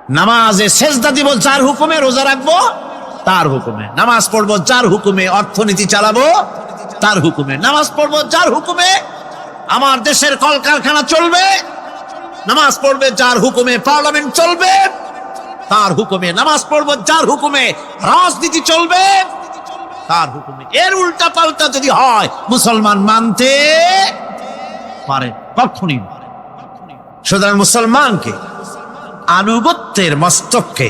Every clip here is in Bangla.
নামাজে সেজদা দিব যার হুকুমে, রোজা রাখবো তার হুকুমে, নামাজ পড়বো যার হুকুমে, অর্থনীতি চালাবো তার হুকুমে, নামাজ পড়বো যার হুকুমে আমার দেশের কলকারখানা চলবে, নামাজ পড়বে যার হুকুমে পার্লামেন্ট চলবে তার হুকুমে, নামাজ পড়বো যার হুকুমে রাজনীতি চলবে তার হুকুমে। এর উল্টা পাল্টা যদি হয় মুসলমান মানতে পারে কখনই। সুতরাং মুসলমানকে আনুগত্যের মস্তককে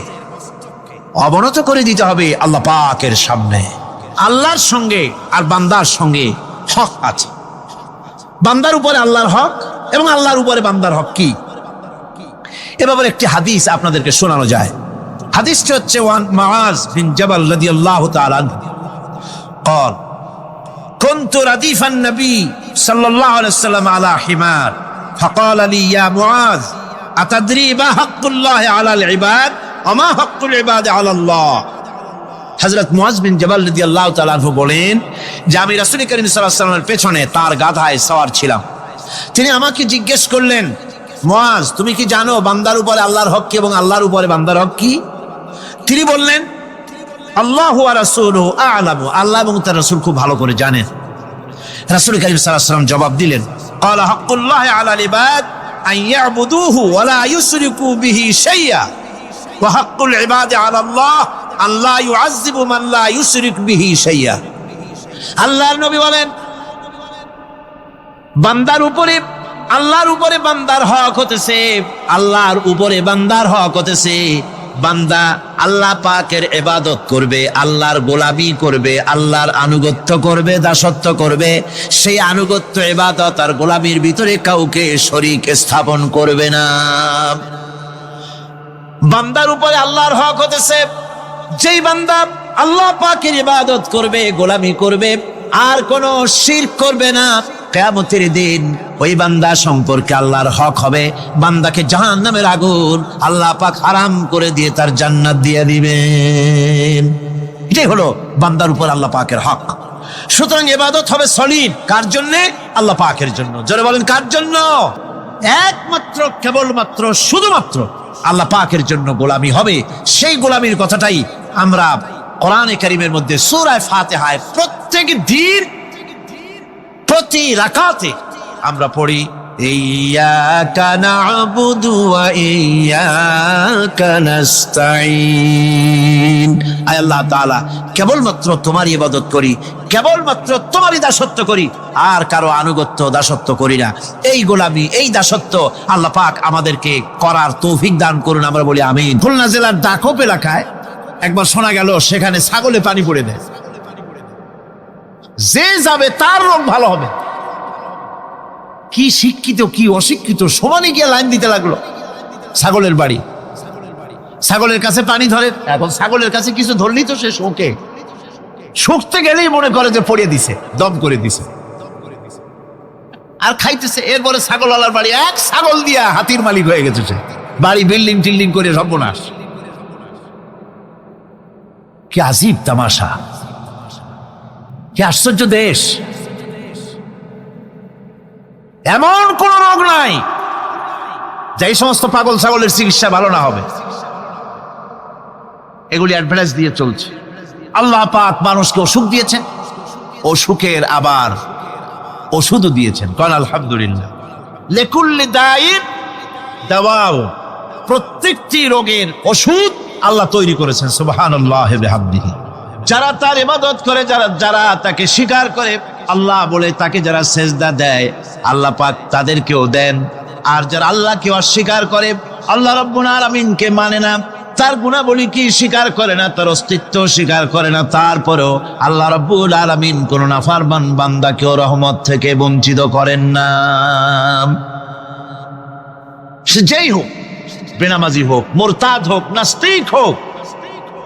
অবনত করে দিতে হবে আল্লাহ পাকের সামনে। আল্লাহর সঙ্গে আর বান্দার সঙ্গে হক আছে, বান্দার উপরে আল্লাহর হক এবং আল্লাহর উপরে বান্দার হক কি, এ ব্যাপারে একটি হাদিস আপনাদেরকে শোনানো যায়। হাদিসটি হচ্ছে ওয়ান মুআজ বিন জাবাল রাদিয়াল্লাহু তাআলা আনহু قال كنت رديف النبي صلى الله عليه وسلم على حمار فقال لي يا معاذ أتدري ما حق الله على العباد وما حق العباد على الله। হযরত মুআজ বিন জাবাল রাদিয়াল্লাহু তাআলা আনহু বলেন যে আমি রাসূল করিম সাল্লাল্লাহু আলাইহি ওয়াসাল্লামের পেছনে তার গাধায় সওয়ার ছিলাম। তিনি আমাকে জিজ্ঞেস করলেন, মুআজ তুমি কি জানো বান্দার উপরে আল্লাহর হক কি এবং আল্লাহর উপরে বান্দার হক কি? তিনি বললেন, আল্লাহু ওয়া রাসূলুহু আ'লামু, আল্লাহ এবং তার রাসূল খুব ভালো করে জানেন। রাসূল করিম সাল্লাল্লাহু আলাইহি ওয়াসাল্লাম জবাব দিলেন, ক্বালা হাক্কুল্লাহি আলাল ইবাদ আন ইয়াবুদুহু ওয়া লা ইউশরিকু বিহি শাইআ ওয়া হাক্কুল ইবাদি আলাল্লাহ আন লা ইউআযযিবু মান লা ইউশরিক বিহি শাইআ। আল্লাহর নবী বলেন, বান্দার উপরে আল্লাহর উপরে বান্দার হক হতেছে, আল্লাহর উপরে বান্দার হক হতেছে বান্দা আল্লাহ পাকের ইবাদত করবে, আল্লাহর গোলামি করবে, আল্লাহর আনুগত্য করবে, দাসত্ব করবে। সেই আনুগত্য ইবাদত আর গোলামির ভিতরে কাউকে শরীক স্থাপন করবে না। বান্দার উপরে আল্লাহর হক হতেছে যেই বান্দা আল্লাহ পাকের ইবাদত করবে, গোলামি করবে, আর কোনো শিরক করবে না। কিয়ামতের দিন ওই বান্দা সম্পর্কে আল্লাহর হক হবে বান্দাকে জাহান্নামের আগুন আল্লাহ পাক হারাম করে দিয়ে তার জান্নাত দিয়ে দিবেন। এটাই হলো বান্দার উপর আল্লাহ পাকের হক। সুতরাং ইবাদত হবে সলিড কার জন্য? আল্লাহ পাকের জন্য। জোরে বলেন কার জন্য? একমাত্র কেবলমাত্র শুধুমাত্র আল্লাহ পাকের জন্য গোলামি হবে। সেই গোলামির কথাটাই আমরা কোরআনে কারীমের মধ্যে সূরা ফাতিহায় প্রত্যেক দিন প্রতি রাকাতে আমরা পড়ি, ইয়্যাকা না'বুদু ওয়া ইয়্যাকা নাস্তাঈন। আয় আল্লাহ তাআলা, কেবলমাত্র তোমারই ইবাদত করি, কেবলমাত্র তোমারই দাসত্ব করি, আর কারো আনুগত্য দাসত্ব করি না। এই গোলামি, এই দাসত্ব আল্লাহ পাক আমাদেরকে করার তৌফিক দান করুন, আমরা বলি আমিন। খুলনা জেলার ডাকপ এলাকায় একবার শোনা গেল সেখানে ছাগলে পানি পড়ে দেয়, যে যাবে তার রোগ ভালো হবে। কি শিক্ষিত কি অশিক্ষিত সমানে গিয়ে লাইন দিতে লাগলো। ছাগলের বাড়ি, ছাগলের কাছে পানি ধরে, এখন ছাগলের কাছে কিছু ধরলি তো সে শোকে, শুকতে গেলেই মনে করে যে পড়িয়ে দিছে, দম করে দিছে, আর খাইতেছে। এরপরে ছাগলওয়ালার বাড়ি এক ছাগল দিয়া হাতির মালিক হয়ে গেছে সে, বাড়ি বিল্ডিং টিল্ডিং করে সর্বনাশ। কি আজীব তামাশা, কি আশ্চর্য দেশ। এমন কোন রোগ নাই যে এই সমস্ত পাগল ছাগলের চিকিৎসা ভালো না হবে। এগুলি অ্যাডভার্টাইজ দিয়ে চলছে। আল্লাহ পাক মানুষকে অসুখ দিয়েছেন, অসুখের আবার ওষুধও দিয়েছেন। কারণ আলহামদুলিল্লাহ, লিকুল্লি দাইন দাওয়াউ, প্রত্যেকটি রোগের ওষুধ আল্লাহ তৈরি করেছেন। সুবহানাল্লাহি ওয়া বিহামদিহি। যারা তার ইবাদত করে, যারা তাকে স্বীকার করে, আল্লাহ বলে তাকে যারা সেজদা দেয়, আল্লাহ পাক তাদেরকেও দেন। আর যারা আল্লাহকে অস্বীকার করে, আল্লাহ রাব্বুল আলামিনকে মানে না, তার গুণাবলী কি স্বীকার করে না, তার অস্তিত্ব স্বীকার করে না, তারপরেও আল্লাহ রাব্বুল আলামিন কোন নাফরমান বান্দাকেও রহমত থেকে বঞ্চিত করেন না। সে যেই হোক, বেনামাজি হোক, মুরতাদ হোক, নাস্তিক হোক,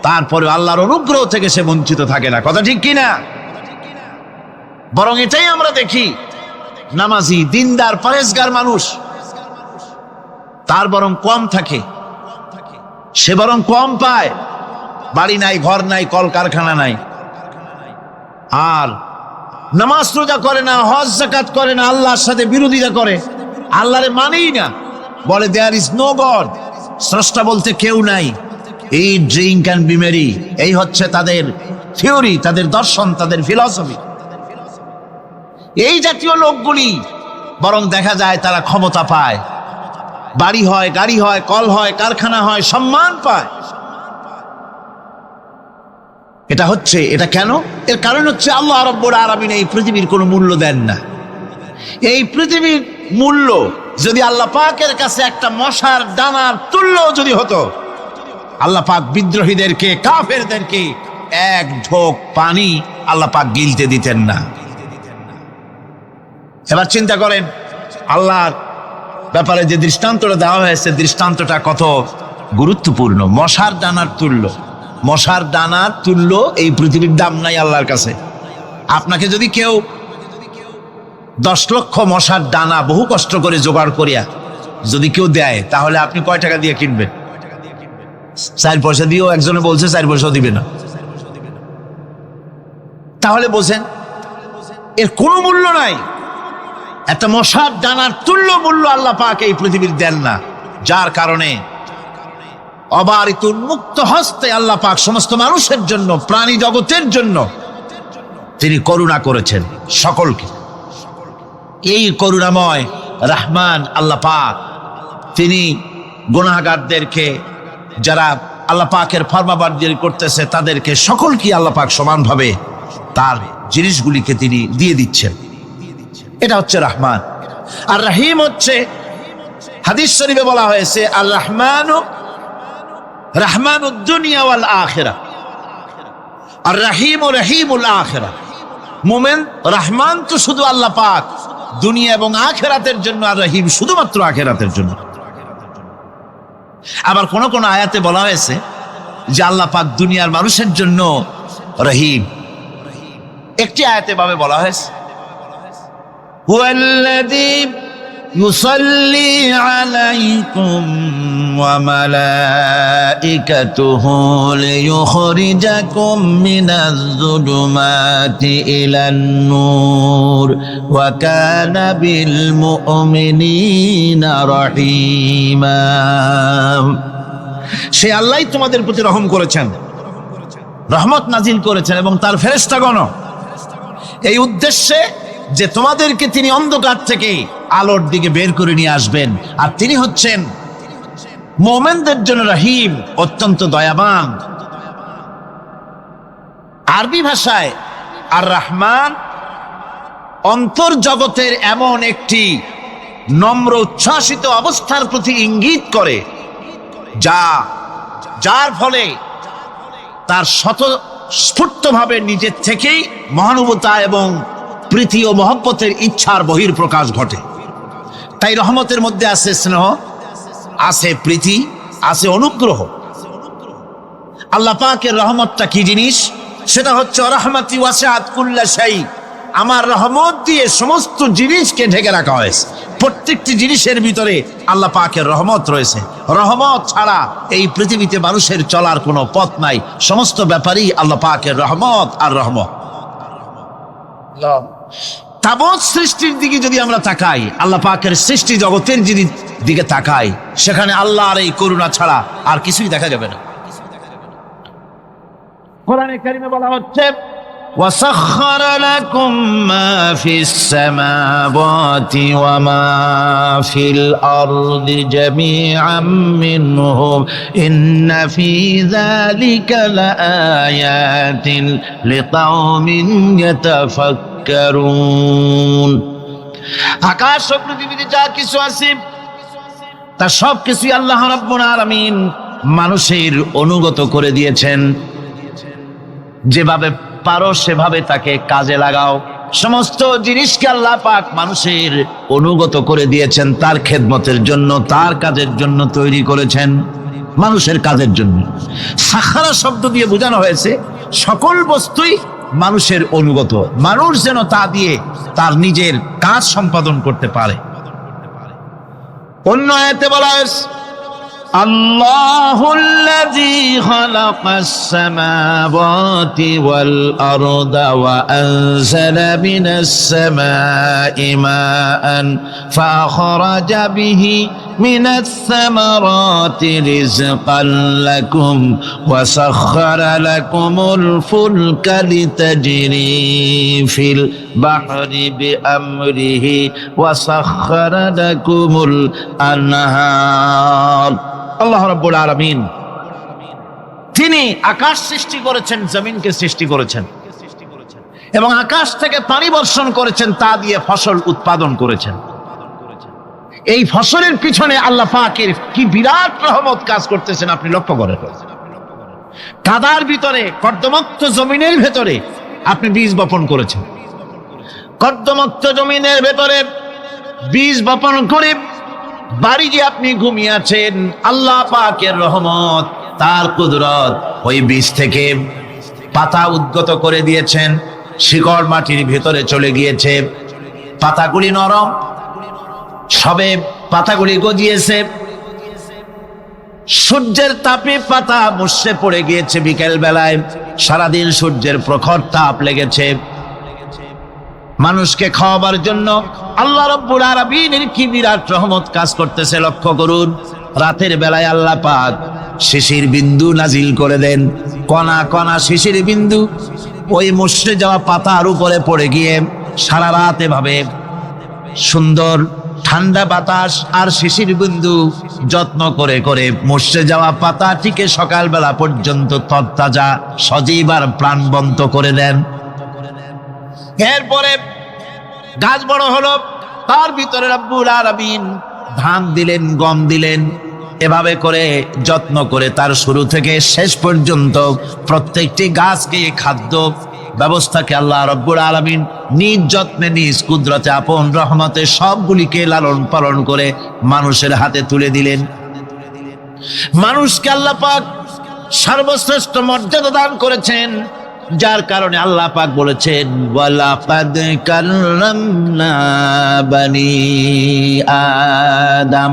তারপরে আল্লাহর অনুগ্রহ থেকে সে বঞ্চিত থাকে না। কথা ঠিক কিনা? বরং এটাই আমরা দেখি, নামাজি দিনদার পরেজগার মানুষ তার বরং কম থাকে, সে বরং কম পায়। বাড়ি নাই, ঘর নাই, কলকারখানা নাই, আর নামাজ রোজা করে না, হজ যাকাত করে না, আল্লাহর সাথে বিরোধিতা করে, আল্লাহরে মানেই না, বলে দেয়ার ইজ নো গড, স্রষ্টা বলতে কেউ নাই, এই ড্রিঙ্ক অ্যান্ড বি মেরি, এই হচ্ছে তাদের থিওরি, তাদের দর্শন, তাদের ফিলসফি। এই জাতীয় লোকগুলি বরং দেখা যায় তারা ক্ষমতা পায়, বাড়ি হয়, গাড়ি হয়, কল হয়, কারখানা হয়, সম্মান পায়। এটা কেন? এর কারণ হচ্ছে আল্লাহ রাব্বুল আলামিন এই পৃথিবীর কোনো মূল্য দেন না। এই পৃথিবীর মূল্য যদি আল্লাহ পাকের কাছে একটা মশার ডানার তুল্য যদি হতো, আল্লাহ পাক বিদ্রোহীদেরকে, কাফেরদেরকে এক ঢোক পানি আল্লাহ পাক গিলতে দিতেন না। এবার চিন্তা করেন, আল্লাহর ব্যাপারে যে দৃষ্টান্তটা দেওয়া হয়েছে, দৃষ্টান্তটা কত গুরুত্বপূর্ণ। মশার ডানার তুল্য, মশার ডানার তুল্য এই পৃথিবীর দাম নাই আল্লাহর কাছে। আপনাকে যদি কেউ 10 লক্ষ মশার ডানা বহু কষ্ট করে জোগাড় করিয়া যদি কেউ দেয়, তাহলে আপনি কয় টাকা দিয়ে কিনবেন? 4 পয়সা দিয়েও একজনে বলছে 4 পয়সাও দিবে না। তাহলে বোঝেন এর কোনো মূল্য নাই। একটা মশার ডানার তুল্য মূল্য আল্লাহ পাক এই পৃথিবীর দেন না, যার কারণে অবারিত উন্মুক্ত হস্তে আল্লাহ পাক সমস্ত মানুষের জন্য, প্রাণী জগতের জন্য তিনি করুণা করেছেন সকলকে। এই করুণাময় রহমান আল্লাহ পাক তিনি গুনাহগারদেরকে, যারা আল্লাহ পাকের ফরমাবরদারি করতেছে, তাদেরকে সকলকে আল্লাহ পাক সমানভাবে তার জিনিসগুলিকে তিনি দিয়ে দিচ্ছেন। এটা হচ্ছে রহমান। আর রহিম হচ্ছে, হাদিস শরীফে বলা হয়েছে, আর রহমানু রহমানুদ দুনিয়া ওয়াল আখিরা, আর রহিম রহিমুল আখিরা। মুমিন রহমান তো শুধু আল্লাহ পাক দুনিয়া এবং আখিরাতের জন্য, আর রহিম শুধুমাত্র আখিরাতের জন্য। আবার কোন কোন আয়াতে বলা হয়েছে যে আল্লাহ পাক দুনিয়ার মানুষের জন্য রহিম। একটি আয়াতে ভাবে বলা হয়েছে, হুয়াল্লাযী ইউসাল্লি আলাইকুম ওয়া মালাইকাতুহু লিয়ুখরিজাকুম মিনাজ যুলুমাতি ইলান নূর ওয়া কানা বিল মুমিনিনা রহিমা। সে আল্লাহই তোমাদের প্রতি রহম করেছেন, রহমত নাজিল করেছেন, এবং তার ফেরেশতাগণ এই উদ্দেশ্যে যে তোমাদেরকে তিনি অন্ধকার থেকে আলোর দিকে বের করে নিয়ে আসবেন। আর তিনি হচ্ছেন মুমিনদের জন্য রহিম, অত্যন্ত দয়াবান। আরবি ভাষায় আর রহমান অন্তর্জগতের এমন একটি নম্র উচ্ছ্বাসিত অবস্থার প্রতি ইঙ্গিত করে, যার ফলে তার স্বতঃস্ফূর্তভাবে নিজের থেকেই মহানুভবতা এবং প্রীতি ও মহব্বতের ইচ্ছার বহির্প্রকাশ ঘটে। তাই রহমতের মধ্যে আছে স্নেহ, আছে প্রীতি, আছে অনুগ্রহ। আল্লাহ পাকের রহমতটা কি জিনিস? সেটা হচ্ছে রহমতি ওয়াসিআত কুল্লা শাই। আমার রহমত দিয়ে সমস্ত জিনিসকে ঢেকে রাখা হয়েছে। প্রত্যেকটি জিনিসের ভিতরে আল্লাহ পাকের রহমত রয়েছে। রহমত ছাড়া এই পৃথিবীতে মানুষের চলার কোনো পথ নাই। সমস্ত ব্যাপারেই আল্লাহ পাকের রহমত আর রহমত। তাবৎ সৃষ্টির দিকে যদি আমরা তাকাই, আল্লাহ পাকের সৃষ্টি জগতের যদি দিকে তাকাই, সেখানে আল্লাহর এই করুণা ছাড়া আর কিছুই দেখা যাবে না। কোরআনে কারিমে বলা হচ্ছে, وَسَخَّرَ لَكُم مَّا فِي السَّمَاوَاتِ وَمَا فِي الْأَرْضِ جَمِيعًا مِّنْهُ إِنَّ فِي ذَلِكَ لَآيَاتٍ لِقَوْمٍ يَتَفَكَّرُونَ। আকাশ ও পৃথিবীতে যা কিছু আছে তা সব কিছুই আল্লাহ রাব্বুল আলামিন মানুষের অনুগত করে দিয়েছেন। যেভাবে পারো সেভাবে তাকে কাজে লাগাও। সমস্ত জিনিসকে আল্লাহ পাক মানুষের অনুগত করে দিয়েছেন, তার খেদমতের জন্য, তার কাজের জন্য তৈরি করেছেন, মানুষের কাজের জন্য। সাখারা শব্দ দিয়ে বোঝানো হয়েছে সকল বস্তুই মানুষের অনুগত, মানুষ যেন তা দিয়ে তার নিজের কাজ সম্পাদন করতে পারে। অন্য আয়াতে বলা হয়েছে, আল্লাহুল্লাযী الذي خلق السماوات والأرض وأنزل من السماء ماء فأخرج به من الثمرات رزقا لكم وسخر لكم الفلك لتجري في البحر بأمره وسخر لكم الأنهار আল্লাহ রাব্বুল আলামিন তিনি আকাশ সৃষ্টি করেছেন, জমিনকে সৃষ্টি করেছেন এবং আকাশ থেকে পানি বর্ষণ করেছেন, তা দিয়ে ফসল উৎপাদন করেছেন। এই ফসলের পিছনে আল্লাহ পাকের কি বিরাট রহমত কাজ করতেছেন আপনি লক্ষ্য করেন। কাদার ভিতরে, কর্দমাক্ত জমিনের ভেতরে আপনি বীজ বপন করেছেন। কর্দমাক্ত জমিনের ভেতরে বীজ বপন করে বাড়ি যে আপনি ঘুমিয়ে আছেন, আল্লাহ পাকের রহমত, তার কুদরত, ওই বীজ থেকে পাতা উদ্গত করে দিয়েছেন, শিকড় মাটির ভেতরে চলে গিয়েছে, পাতাগুলি নরম, সবে পাতাগুলি গজিয়েছে, সূর্যের তাপে পাতা মুষড়ে পড়ে গিয়েছে। বিকেল বেলায় সারাদিন সূর্যের প্রখর তাপ লেগেছে। মানুষকে খাওয়াবার জন্য আল্লাহ রাব্বুল আলামিনের কি বিরাট রহমত কাজ করতেছে লক্ষ্য করুন। রাতের বেলায় আল্লাহ পাক শিশির বিন্দু নাজিল করে দেন, কণা কণা শিশির বিন্দু ওই মুষড়ে যাওয়া পাতার উপরে পড়ে গিয়ে সারা রাত এভাবে সুন্দর ঠান্ডা বাতাস আর শিশির বিন্দু যত্ন করে করে মুষড়ে যাওয়া পাতাটিকে সকালবেলা পর্যন্ত তরতাজা, সজীব আর প্রাণবন্ত করে দেন। এরপরে গাছ বড় হলো, তার ভিতরে রব্বুল আলামিন ধান দিলেন, গম দিলেন, এভাবে করে যত্ন করে তার শুরু থেকে শেষ পর্যন্ত প্রত্যেকটি গাছকে খাদ্য ব্যবস্থাকে আল্লাহ রব্বুল আলামিন নিজ যত্নে, নিজ কুদরতে, আপন রহমতে সবগুলিকে লালন পালন করে মানুষের হাতে তুলে দিলেন। মানুষকে আল্লাহ পাক সর্বশ্রেষ্ঠ মর্যাদা দান করেছেন, যার কারণে আল্লাহ পাক বলেছেন ওয়ালাকাদ কাররামনা বানি আদম,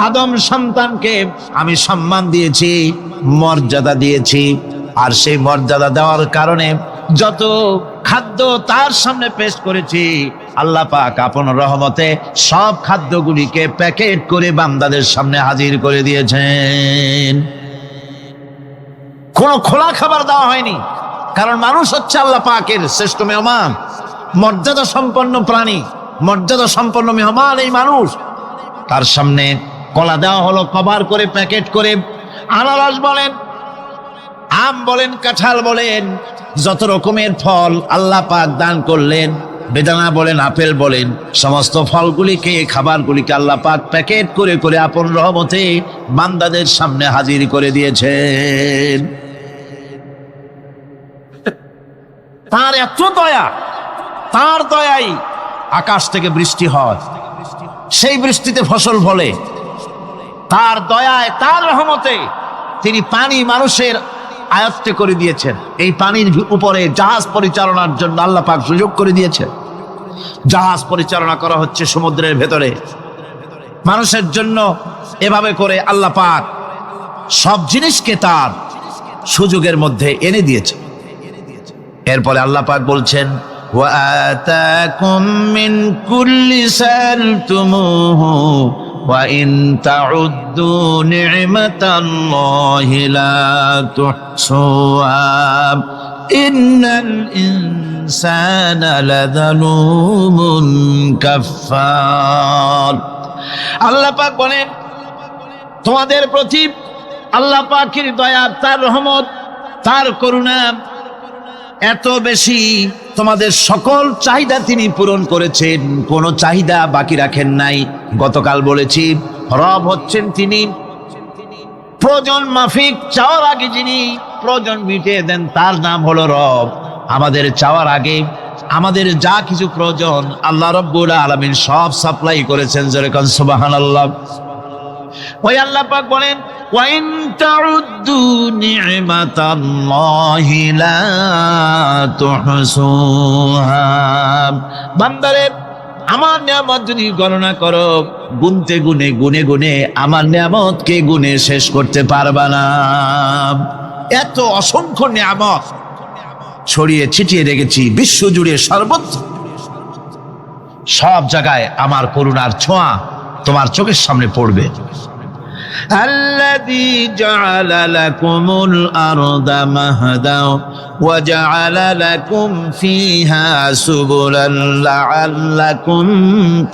আদম সন্তানকে আমি সম্মান দিয়েছি, মর্যাদা দিয়েছি। আর সেই মর্যাদা দেওয়ার কারণে যত খাদ্য তার সামনে পেশ করেছি, আল্লাহ পাক আপন রহমতে সব খাদ্যগুলিকে প্যাকেট করে বান্দাদের সামনে হাজির করে দিয়েছেন। কোনো খোলা খাবার দেওয়া হয়নি, কারণ মানুষ হচ্ছে আল্লাহ পাকের শ্রেষ্ঠ মেহমান, মর্যাদা সম্পন্ন প্রাণী, মর্যাদা সম্পন্ন মেহমান এই মানুষ। তার সামনে কলা দেওয়া হলো কভার করে, প্যাকেট করে। আনারস বলেন, আম বলেন, কাঁঠাল বলেন, যত রকমের ফল আল্লাহ পাক দান করলেন, বেদানা বলেন, আপেল বলেন, সমস্ত ফলগুলিকে, খাবারগুলিকে আল্লাহ পাক প্যাকেট করে করে আপন রহমতে বান্দাদের সামনে হাজির করে দিয়েছেন। তার এত দয়া, তার দয়াই আকাশ থেকে বৃষ্টি হয়, সেই বৃষ্টিতে ফসল ফলে। তার দয়ায়, তার রহমতে তিনি পানি মানুষের আয়ত্তে করে দিয়েছেন। এই পানির উপরে জাহাজ পরিচালনার জন্য আল্লাহ পাক সুযোগ করে দিয়েছেন। জাহাজ পরিচালনা করা হচ্ছে সমুদ্রের ভেতরে মানুষের জন্য। এভাবে করে আল্লাহ পাক সব জিনিসকে তার সুযোগের মধ্যে এনে দিয়েছে। এরপরে আল্লাহ পাক বলছেন ওয়া আতাকুম মিন কুল্লি সালতুমুহু ওয়া ইন তাউদ্দু নি'মাতাল্লাহি লা তুহসুহা ইন্নাল ইনসানা লাযালুমুন কাফফার। আল্লাহ পাক বলেন তোমাদের প্রতি আল্লাহ পাকের দয়া, তার রহমত, তার করুণা এত বেশি, তোমাদের সকল চাহিদা তিনি পূরণ করেছেন, কোনো চাহিদা বাকি রাখেন নাই। গতকাল বলেছি রব হচ্ছেন তিনি প্রয়োজন মাফিক চাওয়ার আগে যিনি প্রয়োজন মিটিয়ে দেন, তার নাম হলো রব। আমাদের চাওয়ার আগে আমাদের যা কিছু প্রয়োজন আল্লাহ রাব্বুল আলামিন সব সাপ্লাই করেছেন। যেরকম সুবহানাল্লাহ। ওই আল্লাহ পাক বলেন ওয়া ইন তাউদ্দু নি'মাতাল্লাহি লা তুহসুহা। বান্দারে আমার নিয়ামত যদি গণনা করো, গুনতে গুনে গুনে গুনে আমার নিয়ামতকে গুনে শেষ করতে পারবা না। এত অসংখ্য নিয়ামত ছড়িয়ে ছিটিয়ে রেখেছি বিশ্ব জুড়ে, সর্বত্র সব জায়গায় আমার করুণার ছোঁয়া তোমার চোখের সামনে পড়বে। الذي جعل لكم الأرض مهدا وجعل لكم فيها سبلا لعلكم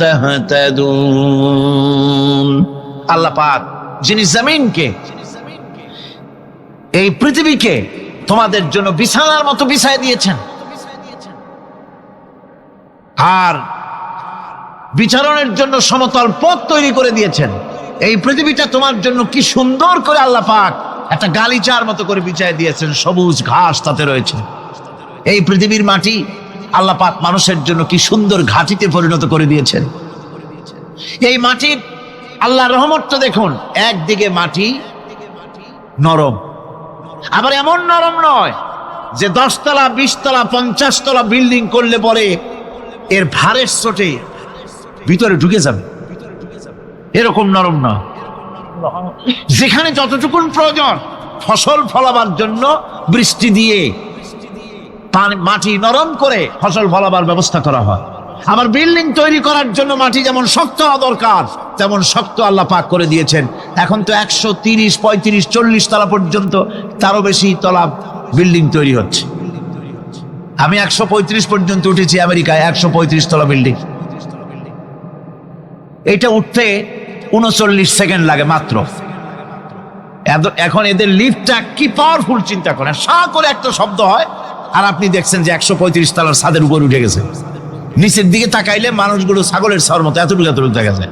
تهتدون। আল্লাহ পাক যিনি জমিনকে, এই পৃথিবীকে তোমাদের জন্য বিছানার মতো বিছায় দিয়েছেন, আর বিচরণের জন্য সমতল পথ তৈরি করে দিয়েছেন। এই পৃথিবীটা তোমার জন্য কি সুন্দর করে আল্লাহ পাক একটা গালিচার মতো করে বিছায় দিয়েছেন, সবুজ ঘাস তাতে রয়েছে। এই পৃথিবীর মাটি আল্লাহ পাক মানুষের জন্য কি সুন্দর ঘাটিতে পরিণত করে দিয়েছেন। এই মাটির আল্লাহর রহমতটা দেখুন, একদিকে মাটি নরম, আবার এমন নরম নয় যে 10 তলা 20 তলা 50 তলা বিল্ডিং করলে পরে এর ভারের চোটে ভিতরে ঢুকে যাবে, এরকম নরম না। যেখানে যতটুকুন প্রয়োজন ফসল ফলাবার জন্য বৃষ্টি দিয়ে মাটি নরম করে ফসল ফলাবার ব্যবস্থা করা হয়। আমার বিল্ডিং তৈরি করার জন্য মাটি যেমন শক্ত হওয়া দরকার তেমন শক্ত আল্লাহ পাক করে দিয়েছেন। এখন তো 130, 35, 40 তলা পর্যন্ত, তারও বেশি তলা বিল্ডিং তৈরি হচ্ছে। আমি 135 পর্যন্ত উঠেছি আমেরিকায়, 135 তলা বিল্ডিং। এটা উঠতে 39 সেকেন্ড লাগে মাত্র। এখন এদের লিফটটা কি পাওয়ারফুল চিন্তা করেন, সা করে একটা শব্দ হয় আর আপনি দেখছেন যে 135 তলার ছাদের উপর উঠে গেছে। নিচের দিকে তাকাইলে মানুষগুলো ছাগলের ছাওয়ার মতো এতটুকু এতটুকু দেখা যায়,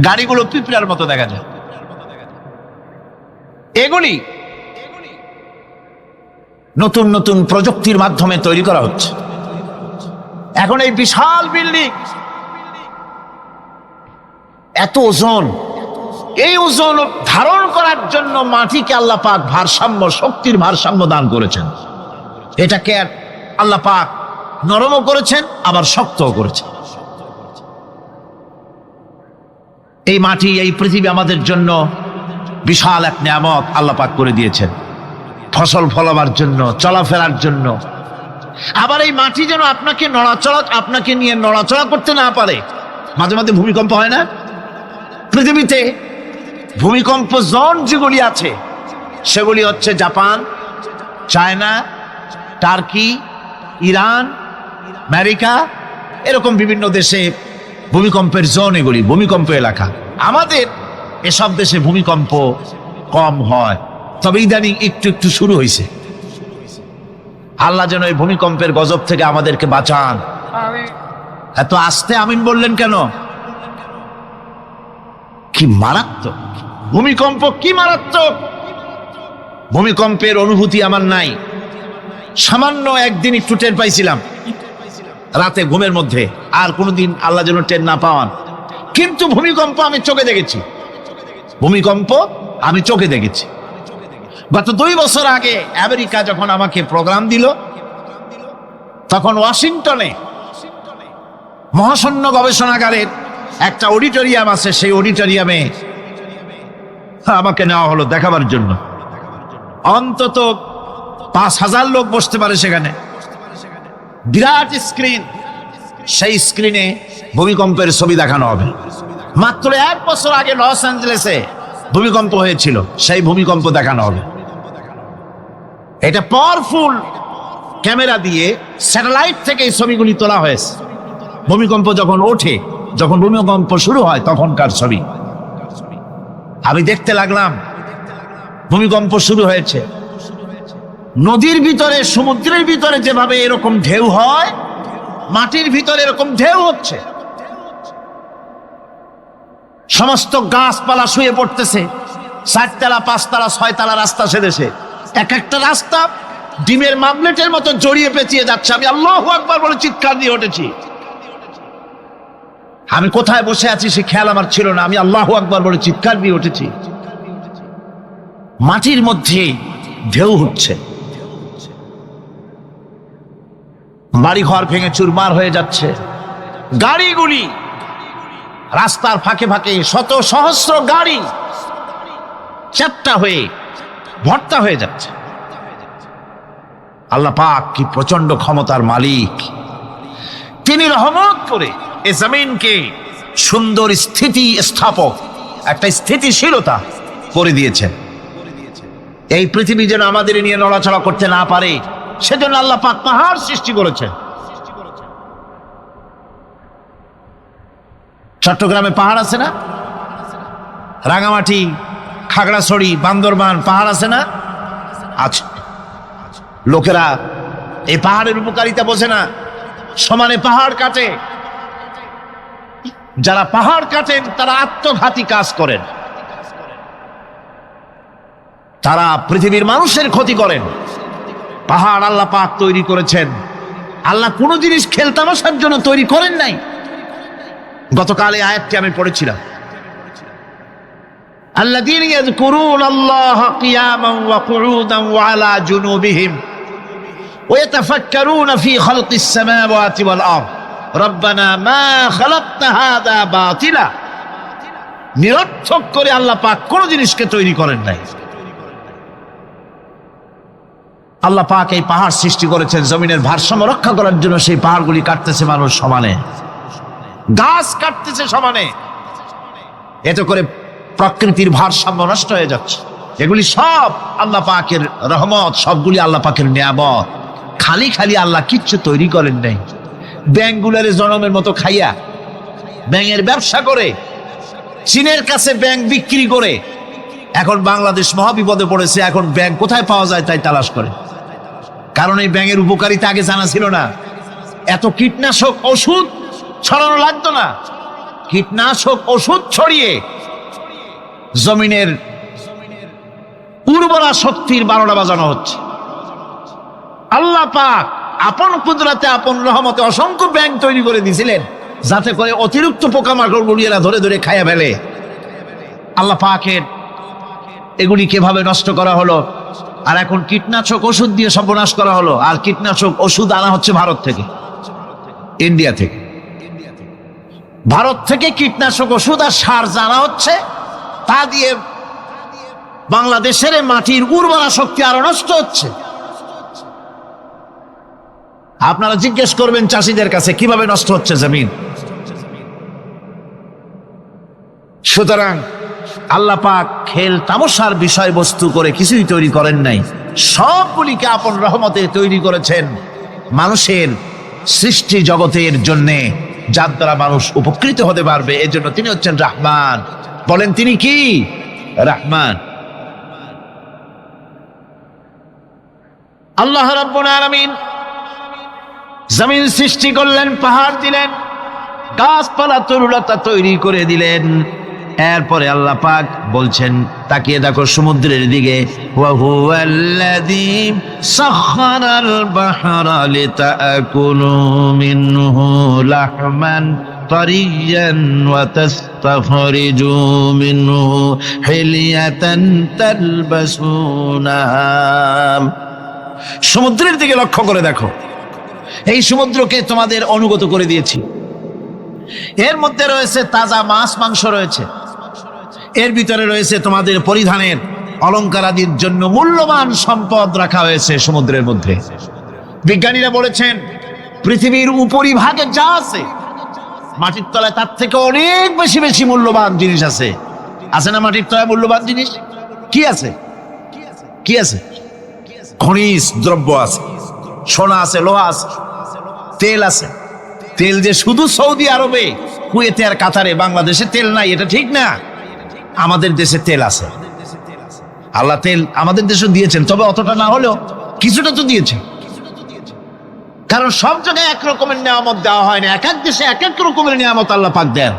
গাড়িগুলো পিঁপড়ার মতো দেখা যায়। এগুলি নতুন নতুন প্রযুক্তির মাধ্যমে তৈরি করা হচ্ছে। এখন এই বিশাল বিল্ডিং, এত ওজন, এই ওজন ধারণ করার জন্য মাটিকে আল্লাহ পাক ভারসাম্য, শক্তির ভারসাম্য দান করেছেন। এটাকে আল্লাহ পাক নরমও করেছেন আবার শক্তও করেছেন। এই মাটি, এই পৃথিবী আমাদের জন্য বিশাল এক নিয়ামত আল্লাহ পাক করে দিয়েছেন, ফসল ফলাবার জন্য, চলাফেরার জন্য। আবার এই মাটি যেন আপনাকে নিয়ে নড়াচড়া করতে না পারে। মাঝে মাঝে ভূমিকম্প হয় না? পৃথিবীতে ভূমিকম্প জোন যেগুলি আছে সেগুলি হচ্ছে Japan, China, turkey, Iran, America, এরকম বিভিন্ন দেশে ভূমিকম্পের জোন, এগুলি ভূমিকম্প এলাকা। আমাদের এসব দেশে ভূমিকম্প কম হয়, তবে ইদানিং একটু একটু শুরু হয়েছে। আল্লাহ যেন এই ভূমিকম্পের গজব থেকে আমাদেরকে বাঁচান। এত আস্তে আমিন বললেন কেন? কি মারাত্মক ভূমিকম্প, কি মারাত্মক ভূমিকম্পের অনুভূতি আমার নাই। সামান্য একদিন একটু টের পাইছিলাম রাতে ঘুমের মধ্যে, আর কোনোদিন আল্লাহ যেন টের না পাওয়ান। কিন্তু ভূমিকম্প আমি চোখে দেখেছি, ভূমিকম্প আমি চোখে দেখেছি। গত 2 বছর আগে আমেরিকা যখন আমাকে প্রোগ্রাম দিল, তখন ওয়াশিংটনে মহাশূন্য গবেষণাগারের একটা অডিটোরিয়াম আছে, সেই অডিটোরিয়ামে আমাকে নেওয়া হলো দেখাবার জন্য। অন্তত 5000 লোক বসতে পারে সেখানে, বিরাট স্ক্রিন। সেই স্ক্রিনে ভূমিকম্পের ছবি দেখানো হবে। মাত্র 1 বছর আগে লস অ্যাঞ্জেলেসে ভূমিকম্প হয়েছিল, সেই ভূমিকম্প দেখানো হবে। এটা পাওয়ারফুল ক্যামেরা দিয়ে স্যাটেলাইট থেকে এই ছবিগুলি তোলা হয়েছে। ভূমিকম্প যখন ওঠে, যখন ভূমিকম্প শুরু হয় তখনকার ছবি আমি দেখতে লাগলাম। ভূমিকম্প শুরু হয়েছে, নদীর ভিতরে, সমুদ্রের ভিতরে যেভাবে এরকম ঢেউ হয়, মাটির ভিতরে এরকম ঢেউ হচ্ছে। সমস্ত গাছপালা শুয়ে পড়তেছে, 4 তলা 5 তলা 6 তলা রাস্তা সেদেশে। এক একটা রাস্তা ডিমের মামলেটের মতো জড়িয়ে পেঁচিয়ে যাচ্ছে। আমি আল্লাহু আকবার বলে চিৎকার দিয়ে উঠেছি। আমি কোথায় বসে আছি সে খেয়াল আমার ছিল না, আমি আল্লাহু আকবার বলে চিৎকার দিয়ে উঠেছি। মাটির মধ্যে ঢেউ হচ্ছে, বাড়ি ঘর ভেঙে চুরমার হয়ে যাচ্ছে, গাড়িগুলি রাস্তার ফাঁকে ফাঁকে শত সহস্র গাড়ি চ্যাপ্টা হয়ে ভর্তা হয়ে যাচ্ছে। আল্লাহ পাক কি প্রচন্ড ক্ষমতার মালিক, তিনি রহমত করে এ জমিনকে সুন্দর স্থিতি স্থাপক, একটা স্থিতিশীলতা করে দিয়েছেন। এই পৃথিবী যেন আমাদের নিয়ে নড়াচড়া করতে না পারে সেজন্য আল্লাহ পাক পাহাড় সৃষ্টি করেছেন। চট্টগ্রামে পাহাড় আছে না? রাঙামাটি, খাগড়াছড়ি, বান্দরবান পাহাড় আছে না? আছে। লোকেরা এই পাহাড়ের উপকারিতা বোঝে না, সমানে পাহাড় কাটে। যারা পাহাড় কাটেন তারা আত্মঘাতী কাজ করেন, তারা পৃথিবীর মানুষের ক্ষতি করেন। পাহাড় আল্লাহ পাক তৈরি করেছেন। আল্লাহ কোন জিনিস খেলতামাশার জন্য তৈরি করেন নাই। গতকাল এই আয়াতটি আমি পড়েছিলাম, আল্লাযীনা ইয়াযকুরুনাল্লাহ কিয়ামান ওয়া কুউদান ওয়া আলা জুনুবিহিম ওয়া ইয়াতাফাক্কারুনা ফি খালকিস সামাওয়াতি ওয়াল আরদ রব্বানা মা খালাকতা হাযা বাতিলা। নিরর্থক করে আল্লাহ পাক কোন জিনিসকে তৈরি করেন নাই। আল্লাহ পাক এই পাহাড় সৃষ্টি করেছেন জমিনের ভারসাম্য রক্ষা করার জন্য। সেই পাহাড়গুলি কাটতেছে মানুষ সমানে, গাছ কাটতেছে সমানে, এতে করে প্রকৃতির ভারসাম্য নষ্ট হয়ে যাচ্ছে। এগুলি সব আল্লাহ পাকের রহমত, সবগুলি আল্লাহ পাকের নিয়ামত। খালি খালি আল্লাহ কিচ্ছু তৈরি করেন নাই। ব্যাংকগুলারে জনমের মতো খাইয়া ব্যাঙের ব্যবসা করে, চীনের কাছে ব্যাংক বিক্রি করে এখন বাংলাদেশ মহাবিপদে পড়েছে। এখন ব্যাংক কোথায় পাওয়া যায় তাই তালাশ করে, কারণ এই ব্যাঙের উপকারিতা আগে জানা ছিল না। এত কীটনাশক ওষুধ ছড়ানো লাগতো না। কীটনাশক ওষুধ ছড়িয়ে জমিনের উর্বরা শক্তির 12টা বাজানো হচ্ছে। আল্লাহ পাক আপন কুদরতে, আপন রহমতে অসংখ্য ব্যাংক তৈরি করে দিয়েছিলেন যাতে করে অতিরিক্ত পোকামাকড় গুলিয়েরা ধরে ধরে খাইয়া ফেলে। আল্লাহ পাকের এগুলি কিভাবে নষ্ট করা হলো, আর এখন কীটনাশক ওষুধ দিয়ে সর্বনাশ করা হলো। আর কীটনাশক ওষুধ আনা হচ্ছে ভারত থেকে, ইন্ডিয়া থেকে। ভারত থেকে কীটনাশক ওষুধ আর সার জানা হচ্ছে, তা দিয়ে বাংলাদেশের মাটির উর্বরা শক্তি আরো নষ্ট হচ্ছে। আপনারা জিজ্ঞেস করবেন চাষীদের কাছে কিভাবে নষ্ট হচ্ছে জমিন। সুতরাং আল্লাহ পাক খেল তামাশার বিষয়বস্তু করে কিছুই তৈরি করেন নাই, সবগুলিকে আপন রহমতে তৈরি করেছেন মানুষের সৃষ্টি জগতের জন্যে, যার দ্বারা মানুষ উপকৃত হতে পারবে। এর জন্য তিনি হচ্ছেন রহমান। বলেন তিনি কি? রহমান। আল্লাহ রাব্বুল আলামিন জমিন সৃষ্টি করলেন, পাহাড় দিলেন, গাছপালা তরুলতা তৈরি করে দিলেন। এরপরে আল্লাহ পাক বলছেন, তাকিয়ে দেখো সমুদ্রের দিকে, ওয়া হুয়াল্লাযী সাখখারাল বাহরা লিতাকুলু মিনহু লাহমান তারিয়ান ওয়া তাস্তাখরিজু মিনহু হিলিয়াতান তালবাসুনাহা। সমুদ্রের দিকে লক্ষ্য করে দেখো, এই সমুদ্রকে তোমাদের অনুগত করে দিয়েছি। এর মধ্যে রয়েছে তাজা মাছ মাংস রয়েছে, এর ভিতরে রয়েছে তোমাদের পরিধানের অলংকার আদির জন্য মূল্যবান সম্পদ রাখা হয়েছে সমুদ্রের মধ্যে। বিজ্ঞানীরা বলেছেন পৃথিবীর উপরিভাগে যা আছে মাটির তলায় তার থেকে অনেক বেশি বেশি মূল্যবান জিনিস আছে। আছে না মাটির তলায় মূল্যবান জিনিস? কি আছে? কি আছে? খনিজ দ্রব্য আছে, সোনা আছে, লোহা আছে, তেল আছে। তেল যে শুধু সৌদি আরবে, কুয়েতে আর কাতারে, বাংলাদেশে তেল নাই এটা ঠিক না। আমাদের দেশে তেল আছে। আল্লাহ তেল আমাদের দেশে দিয়েছেন, তবে অতটা না হলেও কিছুটা তো দিয়েছেন। কারণ সব জায়গায় এক রকমের নিয়ামত দেওয়া হয় না, এক এক দেশে এক এক রকমের নিয়ামত আল্লাহ পাক দেন।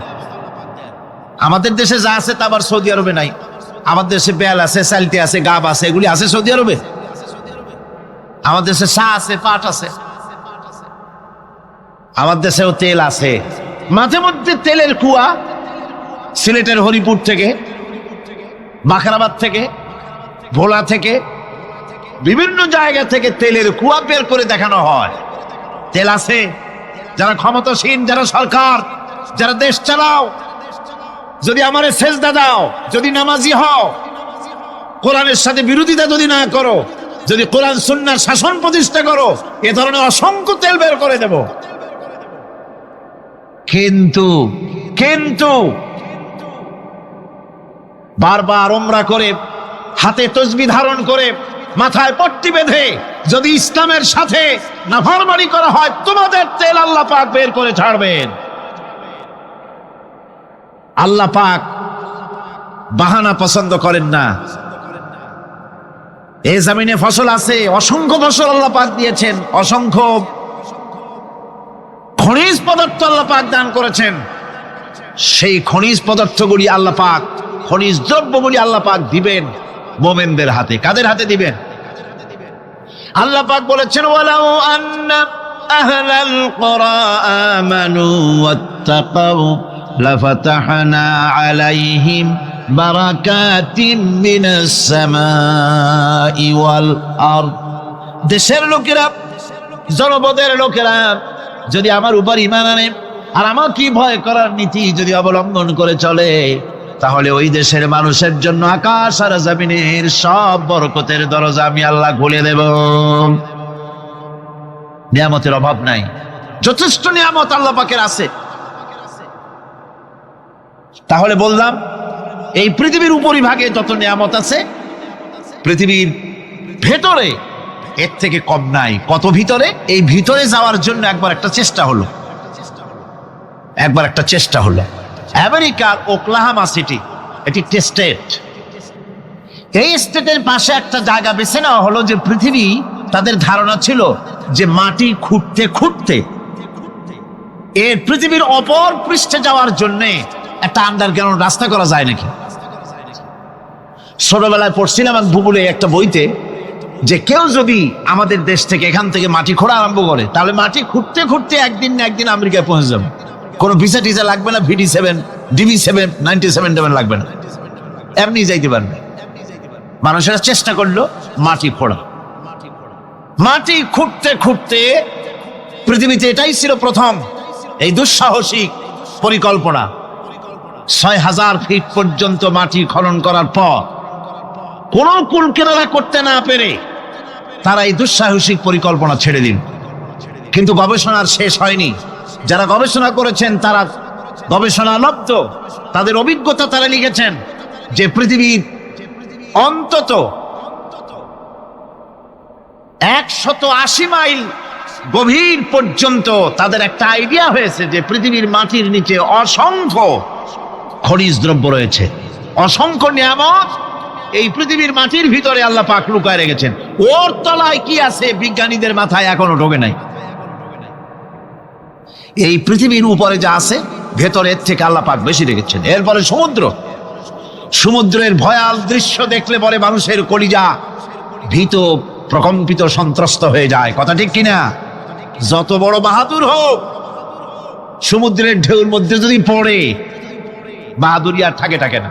আমাদের দেশে যা আছে তা আবার সৌদি আরবে নাই। আমাদের দেশে বেল আছে, সালতে আছে, গাব আছে, এগুলি আছে সৌদি আরবে। আমাদের দেশে চা আছে, পাট আছে। আমার দেশেও তেল আছে। মাঝে মধ্যে তেলের কুয়া সিলেটের হরিপুর থেকে, বাখরাবাদ থেকে, ভোলা থেকে, বিভিন্ন জায়গা থেকে তেলের কুয়া বের করে দেখানো হয়। তেল আছে, যারা ক্ষমতাসীন, যারা সরকার, যারা দেশ চালাও, যদি আমারে সেজদা দাও, যদি নামাজি হও, কোরআনের সাথে বিরোধিতা যদি না করো, যদি কোরআন সুন্নাহর শাসন প্রতিষ্ঠা করো, এ ধরনের অসংখ্য তেল বের করে দেব। কিন্তু বারবার ওমরা করে, হাতে তসবিহ ধারণ করে, মাথায় পট্টি বেঁধে যদি ইসলামের সাথে নাফরমানি করা হয়, তোমাদের তেল আল্লাহ পাক বের করে ছাড়বেন। আল্লাহ পাক বাহানা পছন্দ করেন না। এই জমিনে ফসল আছে, অসংখ্য ফসল আল্লাহ পাক দিয়েছেন, অসংখ্য খনিজ পদার্থ আল্লাহ পাক দান করেছেন। সেই খনিজ পদার্থগুলি আল্লাহ পাক, খনিজ দ্রব্যগুলি আল্লাহ পাক দিবেন মুমিনদের হাতে। কাদের হাতে দিবেন? আল্লাহ পাক বলেছেন, ওয়ালাউ আন্না আহলাল কুরা আমানু ওয়াত্তাকাউ লাফাতাহনা আলাইহিম বারাকাতিম মিনাস সামাই ওয়াল আরদ। দেশের লোকেরা, জনপদের লোকেরা যদি আমার উপর ঈমান আনে আর আমার কি ভয় করার নীতি যদি অবলম্বন করে চলে, তাহলে ওই দেশের মানুষের জন্য আকাশ আর জমিনের সব বরকতের দরজা আমি আল্লাহ খুলে দেব। নিয়ামতের অভাব নাই, যথেষ্ট নিয়ামত আল্লাহ পাকের আছে। তাহলে বললাম, এই পৃথিবীর উপরিভাগে যত নিয়ামত আছে, পৃথিবীর ভেতরে এর থেকে কম নাই। কত ভিতরে? এই ভিতরে যাওয়ার জন্য একবার একটা চেষ্টা হলো। আমেরিকার ওকলাহামা সিটি, এটি একটি স্টেট। এই স্টেটের পাশে একটা জায়গা বেছে নেওয়া হলো, যে পৃথিবী, তাদের ধারণা ছিল যে মাটি খুঁড়তে খুঁড়তে এর পৃথিবীর অপর পৃষ্ঠে যাওয়ার জন্য একটা আন্ডারগ্রাউন্ড রাস্তা করা যায় নাকি। ছোটবেলায় পড়ছিলাম এক ভূগোলে একটা বইতে, যে কেউ যদি আমাদের দেশ থেকে, এখান থেকে মাটি খোঁড়া আরম্ভ করে, তাহলে মাটি খুঁড়তে খুঁড়তে একদিন না একদিন আমেরিকায় পৌঁছে যাবে। কোনো ভিসা টিসা লাগবে না, VD7, DB7, 97 লাগবে না, এমনি যাইতে পারবে। মানুষেরা চেষ্টা করলো মাটি খোঁড়া। মাটি খুঁড়তে খুঁড়তে পৃথিবীতে এটাই ছিল প্রথম এই দুঃসাহসিক পরিকল্পনা। 6000 ফিট পর্যন্ত মাটি খনন করার পর কোন কুল কেনারা করতে না পেরে তারা এই দুঃসাহসিক পরিকল্পনা ছেড়ে দিন। কিন্তু গবেষণার শেষ হয়নি। যারা গবেষণা করেছেন তারা গবেষণালব্ধ, তাদের অভিজ্ঞতা তারা লিখেছেন যে পৃথিবীর অন্তত 180 মাইল গভীর পর্যন্ত তাদের একটা আইডিয়া হয়েছে যে পৃথিবীর মাটির নিচে অসংখ্য খনিজ দ্রব্য রয়েছে, অসংখ্য নিয়ামত এই পৃথিবীর মাটির ভিতরে আল্লাহ পাক লুকায় রেখেছেন। ওর তলায় কি আছে বিজ্ঞানীদের মাথায় এখনো ঢোকে নাই। এই পৃথিবীর উপরে যা আছে ভেতরের থেকে আল্লাহ পাক বেশি রেখেছেন। এরপরে সমুদ্রের ভয়াল দৃশ্য দেখলে পরে মানুষের কলিজা ভীত, প্রকম্পিত, সন্ত্রস্ত হয়ে যায়। কথা ঠিক কিনা? যত বড় বাহাদুর হোক, সমুদ্রের ঢেউর মধ্যে যদি পড়ে, বাহাদুরি আর থাকে না।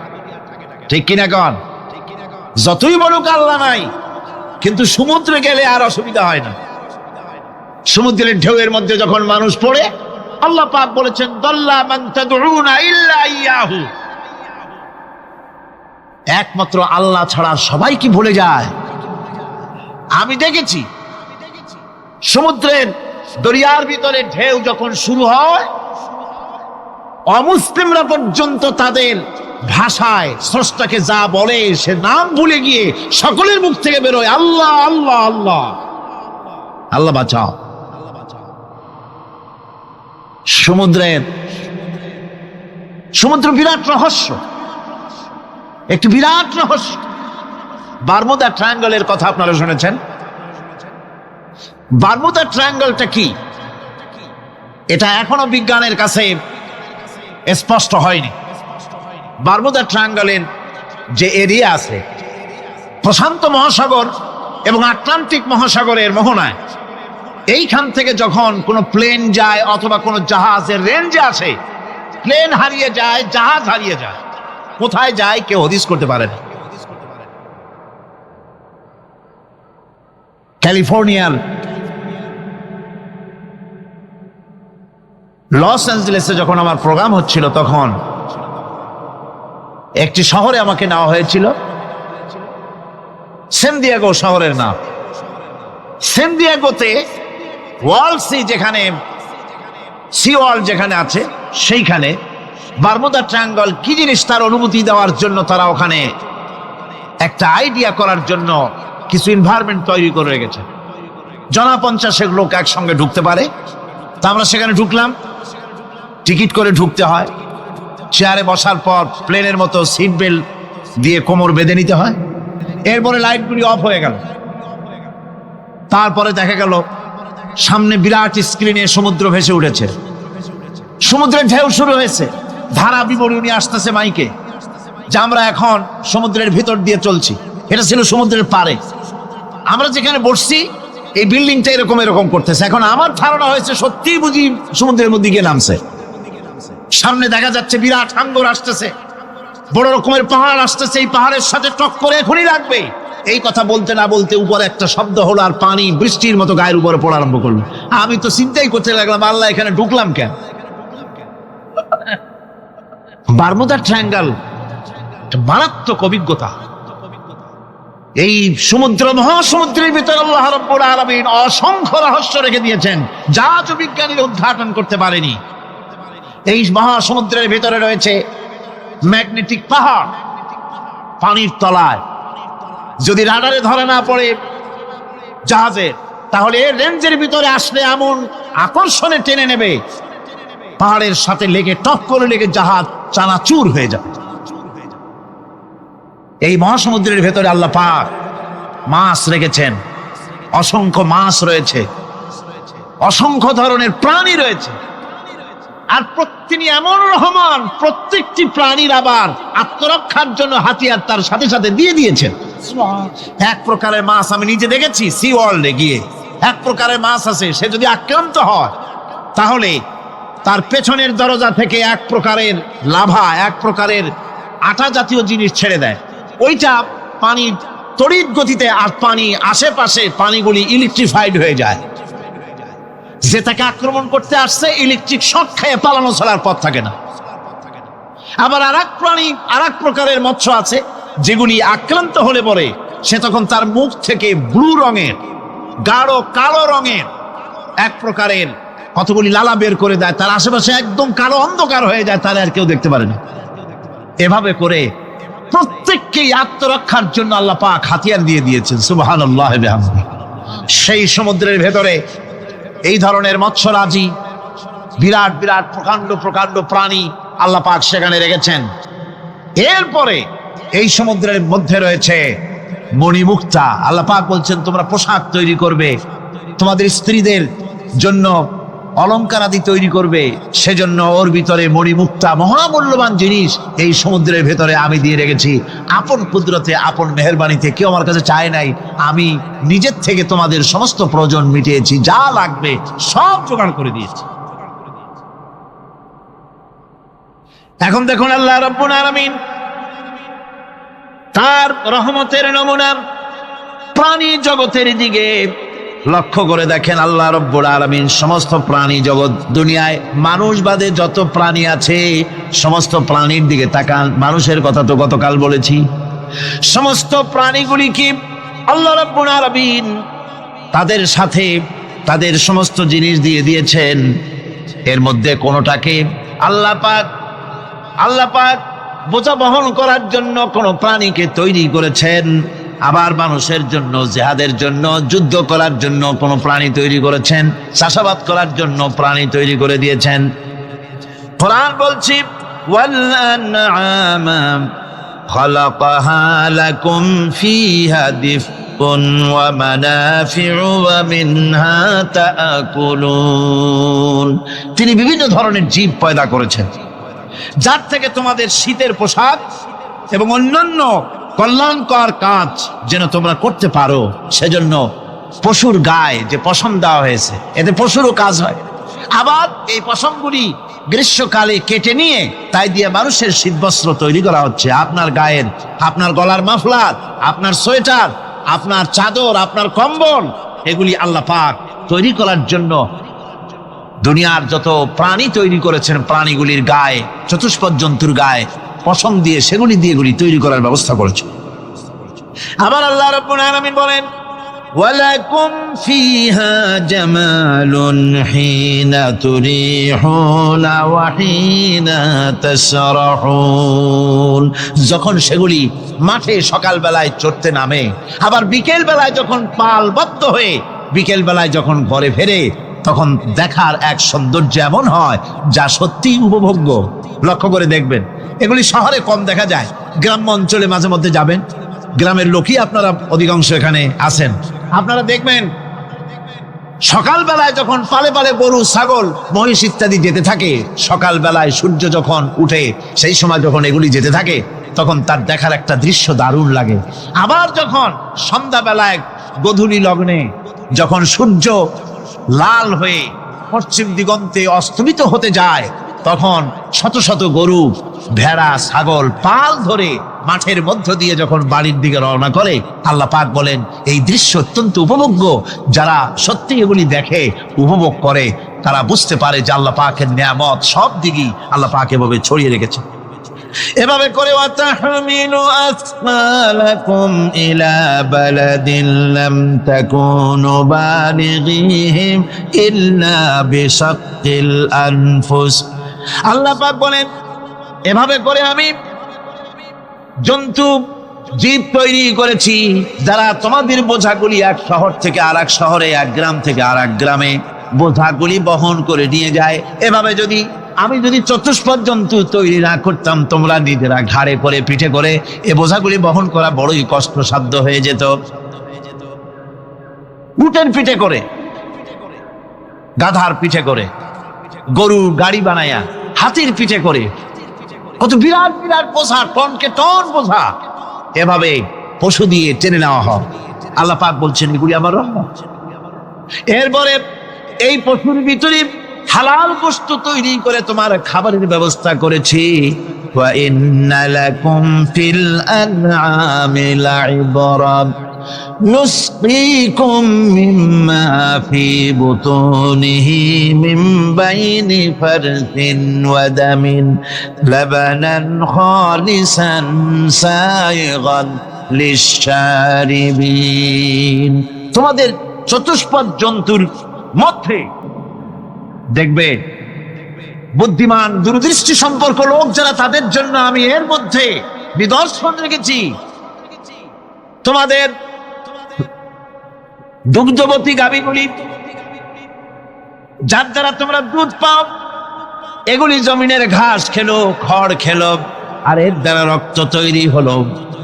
ঠিক কিনা কন? যতই বড় আল্লাহ নাই, কিন্তু সমুদ্রে গেলে আর অসুবিধা হয় না। সমুদ্রের ঢেউয়ের মধ্যে যখন মানুষ পড়ে, আল্লাহ পাক বলেছেন, দাল্লা মান তাদউনা ইল্লা ইয়াহু, একমাত্র আল্লাহ ছাড়া সবাই কি ভুলে যায়। আমি দেখেছি সমুদ্রের দরিয়ার ভিতরে ঢেউ যখন শুরু হয়, অমুসলিমরা পর্যন্ত তাদের ভাষায় স্রষ্টাকে যা বলে সে নাম ভুলে গিয়ে সকলের মুখ থেকে বেরোয় আল্লাহ আল্লাহ আল্লাহ, আল্লাহ বাঁচাও। সমুদ্র বিরাট রহস্য, একটি বিরাট রহস্য। বারমুদা ট্রায়াঙ্গলের কথা আপনারা শুনেছেন। বারমুদা ট্রায়াঙ্গলটা কি, এটা এখনো বিজ্ঞানের কাছে স্পষ্ট হয়নি। বারমুদা ট্রায়াঙ্গলের যে এরিয়া আছে, প্রশান্ত মহাসাগর এবং আটলান্টিক মহাসাগরের মোহনায়, এইখান থেকে যখন কোনো প্লেন যায় অথবা কোনো জাহাজের রেঞ্জে আসে, প্লেন হারিয়ে যায়, জাহাজ হারিয়ে যায়, কোথায় যায় কেউ হদিস করতে পারে না। ক্যালিফোর্নিয়ার লস অ্যাঞ্জেলেসে যখন আমার প্রোগ্রাম হচ্ছিল, তখন একটি শহরে আমাকে নেওয়া হয়েছিল, সান দিয়েগো শহরের নাম। সান দিয়েগোতে ওয়ার্ল্ড সি, যেখানে সি ওয়ার্ল্ড যেখানে আছে, সেইখানে বারমুদা ট্রায়াঙ্গল কি জিনিস তার অনুমতি দেওয়ার জন্য তারা ওখানে একটা আইডিয়া করার জন্য কিছু এনভায়রনমেন্ট তৈরি করে রেখেছে। 50 লোক একসঙ্গে ঢুকতে পারে। তা আমরা সেখানে ঢুকলাম, টিকিট করে ঢুকতে হয়। চেয়ারে বসার পর প্লেনের মতো সিট বেল্ট দিয়ে কোমর বেঁধে নিতে হয়। এরপরে লাইটগুলি অফ হয়ে গেল। তারপরে দেখা গেল সামনে বিরাট স্ক্রিনে সমুদ্র ভেসে উঠেছে, সমুদ্রের ঢেউ শুরু হয়েছে, ধারা বিবরণী আসতেছে মাইকে যে আমরা এখন সমুদ্রের ভিতর দিয়ে চলছি। এটা ছিল সমুদ্রের পাড়ে। আমরা যেখানে বসছি এই বিল্ডিংটা এরকম এরকম করতেছে। এখন আমার ধারণা হয়েছে সত্যিই বুঝি সমুদ্রের মধ্যে গিয়ে নামছে। সামনে দেখা যাচ্ছে বিরাট হাঙ্গর আসতেছে, বড় রকমের পাহাড় আসতেছে, এই পাহাড়ের সাথে টক্কর এখনই লাগবে। এই কথা বলতে না বলতে উপরে একটা শব্দ হলো, আর পানি বৃষ্টির মতো গায়ের উপরে পড়া আরম্ভ করলো। আমি তো চিন্তাই করতে লাগলাম, আল্লাহ এখানে ঢুকলাম কেন? বারমুদা ট্রায়াঙ্গল মারাত্মক অভিজ্ঞতা। এই সমুদ্র, মহাসমুদ্রের ভিতরে আল্লাহ রাব্বুল আলামিন অসংখ্য রহস্য রেখে দিয়েছেন, যা আজও বিজ্ঞানীরা উদ্ঘাটন করতে পারেনি। এই মহাসমুদ্রের ভিতরে রয়েছে ম্যাগনেটিক পাহাড় পানির তলায়। যদি রাডারে ধরে না পড়ে জাহাজে, তাহলে এর রেঞ্জের ভিতরে আসলে এমন আকর্ষণে টেনে নেবে, পাহাড়ের সাথে লেগে টপ করে লেগে জাহাজ চানাচুর হয়ে যাবে। এই মহাসমুদ্রের ভেতরে আল্লাহ পাক মাছ রেখেছেন, অসংখ্য মাছ রয়েছে, অসংখ্য ধরনের প্রাণী রয়েছে। আর তিনি এমন রহমান, প্রত্যেকটি প্রাণীর আবার আত্মরক্ষার জন্য হাতিয়ার তার সাথে সাথে দিয়ে দিয়েছেন। এক প্রকারের মাছ আমি নিজে দেখেছি সি ওয়ার্ল্ডে গিয়ে। এক প্রকারের মাছ আছে, সে যদি আক্রান্ত হয় তাহলে তার পেছনের দরজা থেকে এক প্রকারের লাভা, এক প্রকারের আটা জাতীয় জিনিস ছেড়ে দেয়। ওইটা পানি তড়িৎ গতিতে, আর পানি আশেপাশে পানিগুলি ইলেকট্রিফাইড হয়ে যায়। যে তাকে আক্রমণ করতে আসছে ইলেকট্রিক শক খেয়ে পালানো ছাড়ার পথ থাকে না। আবার আর এক প্রাণী, আর এক প্রকারের মৎস্য আছে যেগুলি আক্রান্ত হলে পরে সে তখন তার মুখ থেকে ব্লু রঙের, গাঢ় কালো রঙের এক প্রকারের কতগুলি লালা বের করে দেয়, তার আশেপাশে একদম কালো অন্ধকার হয়ে যায়, তারা আর কেউ দেখতে পারে না। এভাবে করে প্রত্যেককেই আত্মরক্ষার জন্য আল্লাহ পাক হাতিয়ার দিয়ে দিয়েছেন। সুবহানাল্লাহ ওয়া বিহামদিহি। সেই সমুদ্রের ভেতরে এই ধরনের মৎস্যরাজি, বিরাট বিরাট প্রকাণ্ড প্রকাণ্ড প্রাণী আল্লাহ পাক সেখানে রেখেছেন। এরপরে এই সমুদ্রের মধ্যে রয়েছে মণিমুক্তা। আল্লাহ পাক বলছেন তোমরা পোশাক তৈরি করবে, তোমাদের স্ত্রীদের জন্য অলংকার আদি তৈরি করবে, সেজন্য ওর ভিতরে মণিমুক্তা মহামূল্যবান জিনিস এই সমুদ্রের ভেতরে আমি দিয়ে রেখেছি। আপন কুদরতে, আপন মেহেরবানিতে, কেউ আমার কাছে চায় নাই, আমি নিজের থেকে তোমাদের সমস্ত প্রয়োজন মিটিয়েছি, যা লাগবে সব জোগাড় করে দিয়েছি। এখন দেখুন আল্লাহ রাব্বুল আলামিন তার রহমতের নমুনা প্রাণী জগতের দিকে লক্ষ্য করে দেখেন। আল্লাহ রাব্বুল আলামিন সমস্ত প্রাণী জগৎ, দুনিয়ায় মানুষ বাদে যত প্রাণী আছে সমস্ত প্রাণীর দিকে তাকান। মানুষের কথা তো গতকাল বলেছি। সমস্ত প্রাণীগুলি কি আল্লাহ রাব্বুল আলামিন তাদের সাথে তাদের সমস্ত জিনিস দিয়ে দিয়েছেন। এর মধ্যে কোনোটাকে আল্লাহ পাক বোঝা বহন করার জন্য কোনো প্রাণীকে তৈরি করেছেন, আবার মানুষের জন্য, জিহাদের জন্য, যুদ্ধ করার জন্য কোনো প্রাণী তৈরি করেছেন, চাষাবাদ করার জন্য প্রাণী তৈরি করে দিয়েছেন। কোরআন বলছি ওয়াল আনআমা খালাকাহা লাকুম ফিহা দিফকুন ওয়া মানাফিউ ওয়া মিনহা তাআকুলুন। তিনি বিভিন্ন ধরনের জীব পয়দা করেছেন, যার থেকে তোমাদের শীতের পোশাক এবং অন্যান্য কল্যাণকর কাজ যেন তোমরা করতে পারো, সেজন্য পশুর গায়ে যে পশম দেওয়া হয়েছে, এতে পশুরও কাজ হয়। আবার এই পশমগুলি গ্রীষ্মকালে কেটে নিয়ে তাই দিয়ে মানুষের শীতবস্ত্র তৈরি করা হচ্ছে। আপনার গায়ের, আপনার গলার মাফলার, আপনার সোয়েটার, আপনার চাদর, আপনার কম্বল, এগুলি আল্লাহ পাক তৈরি করার জন্য দুনিয়ার যত প্রাণী তৈরি করেছেন, প্রাণীগুলির গায়ে, চতুষ্পদ জন্তুর গায়ে পশম দিয়ে, সেগুলি দিয়ে এগুলি তৈরি করার ব্যবস্থা করেছেন। আবার আল্লাহ রাব্বুল আলামিন বলেন, ওয়ালাকুম ফিহা জামালুন হিনা তুরিহুনা ওয়া হিনা তাসরাহুন। যখন সেগুলি মাঠে সকাল বেলায় চড়তে নামে, আবার বিকেল বেলায় যখন পালবদ্ধ হয়ে বিকেল বেলায় যখন ঘরে ফেরে, তখন দেখার এক সৌন্দর্য এমন হয় যা সত্যি উপভোগ্য। লক্ষ্য করে দেখবেন, এগুলি শহরে কম দেখা যায়, গ্রাম্য অঞ্চলে মাঝে মধ্যে যাবেন, গ্রামের লোকই আপনারা অধিকাংশ এখানে আছেন, আপনারা দেখবেন সকাল বেলায় যখন পালে পালে গরু, ছাগল, মহিষ ইত্যাদি যেতে থাকে, সকাল বেলায় সূর্য যখন উঠে সেই সময় যখন এগুলি যেতে থাকে, তখন তার দেখার একটা দৃশ্য দারুণ লাগে। আবার যখন সন্ধ্যা বেলায় গোধূলি লগ্নে যখন সূর্য লাল হয়ে পশ্চিম দিগন্তে অস্তমিত হতে যায়, তখন শত শত গরু, ভেড়া, ছাগল পাল ধরে মাঠের মধ্য দিয়ে যখন বাড়ির দিকে রওনা করে, আল্লাহ পাক বলেন এই দৃশ্য অত্যন্ত উপভোগ্য। যারা সত্যি এগুলি দেখে, উপভোগ করে, তারা বুঝতে পারে যে আল্লাহ পাকের নিয়ামত সব দিকেই আল্লাহ পাক এভাবে ছড়িয়ে রেখেছে। এভাবে করে ওয়াতাহমিলু আসফালাকুম ইলা বালাদিন লাম তাকুনু বালিগিহিম ইল্লা বিশাক্কিল আনফুস। আল্লাহ পাক বলেন, এভাবে করে আমি জন্তু জীব তৈরি করেছি যারা তোমাদের বোঝাগুলি এক শহর থেকে আর এক শহরে, এক গ্রাম থেকে আর এক গ্রামে বোঝাগুলি বহন করে নিয়ে যায়। এভাবে আমি যদি চতুষ্পদ জন্তু তৈরি না করতাম, তোমরা নিজেরা ঘাড়ে করে, পিঠে করে এ বোঝাগুলি বহন করা বড়ই কষ্টসাধ্য হয়ে যেত। উটের পিঠে করে, গাধার পিঠে করে, গরুর গাড়ি বানায়া, হাতির পিঠে করে, কত বিরাট বিরাট বোঝা, টনকে টন বোঝা এভাবে পশু দিয়ে টেনে নেওয়া হয়। আল্লাহ পাক বলছেন এগুলি আমার রহমত। এরপরে এই পশুর ভিতরে হালাল বস্তু তৈরি করে তোমার খাবারের ব্যবস্থা করেছি। ওয়া ইন্না লাকুম ফিল আনআমি লাইবরাত নুসকিকুম মিম্মা ফি বুতুনিহি মিন বাইনি ফারসিন ওয়া দামিন লাবানান খালিসান সাইগান লিশশারিবিন। তোমাদের চতুষ্পদ জন্তুর মধ্যে দেখবে বুদ্ধিমান, দূরদৃষ্টি সম্পর্ক লোক যারা, তাদের জন্য আমি এর মধ্যে নিদর্শন রেখেছি। তোমাদের দুগ্ধবতী গাভীগুলি, যার দ্বারা তোমরা দুধ পাও, এগুলি জমিনের ঘাস খেলো, খড় খেলো, আর এর দ্বারা রক্ত তৈরি হলো,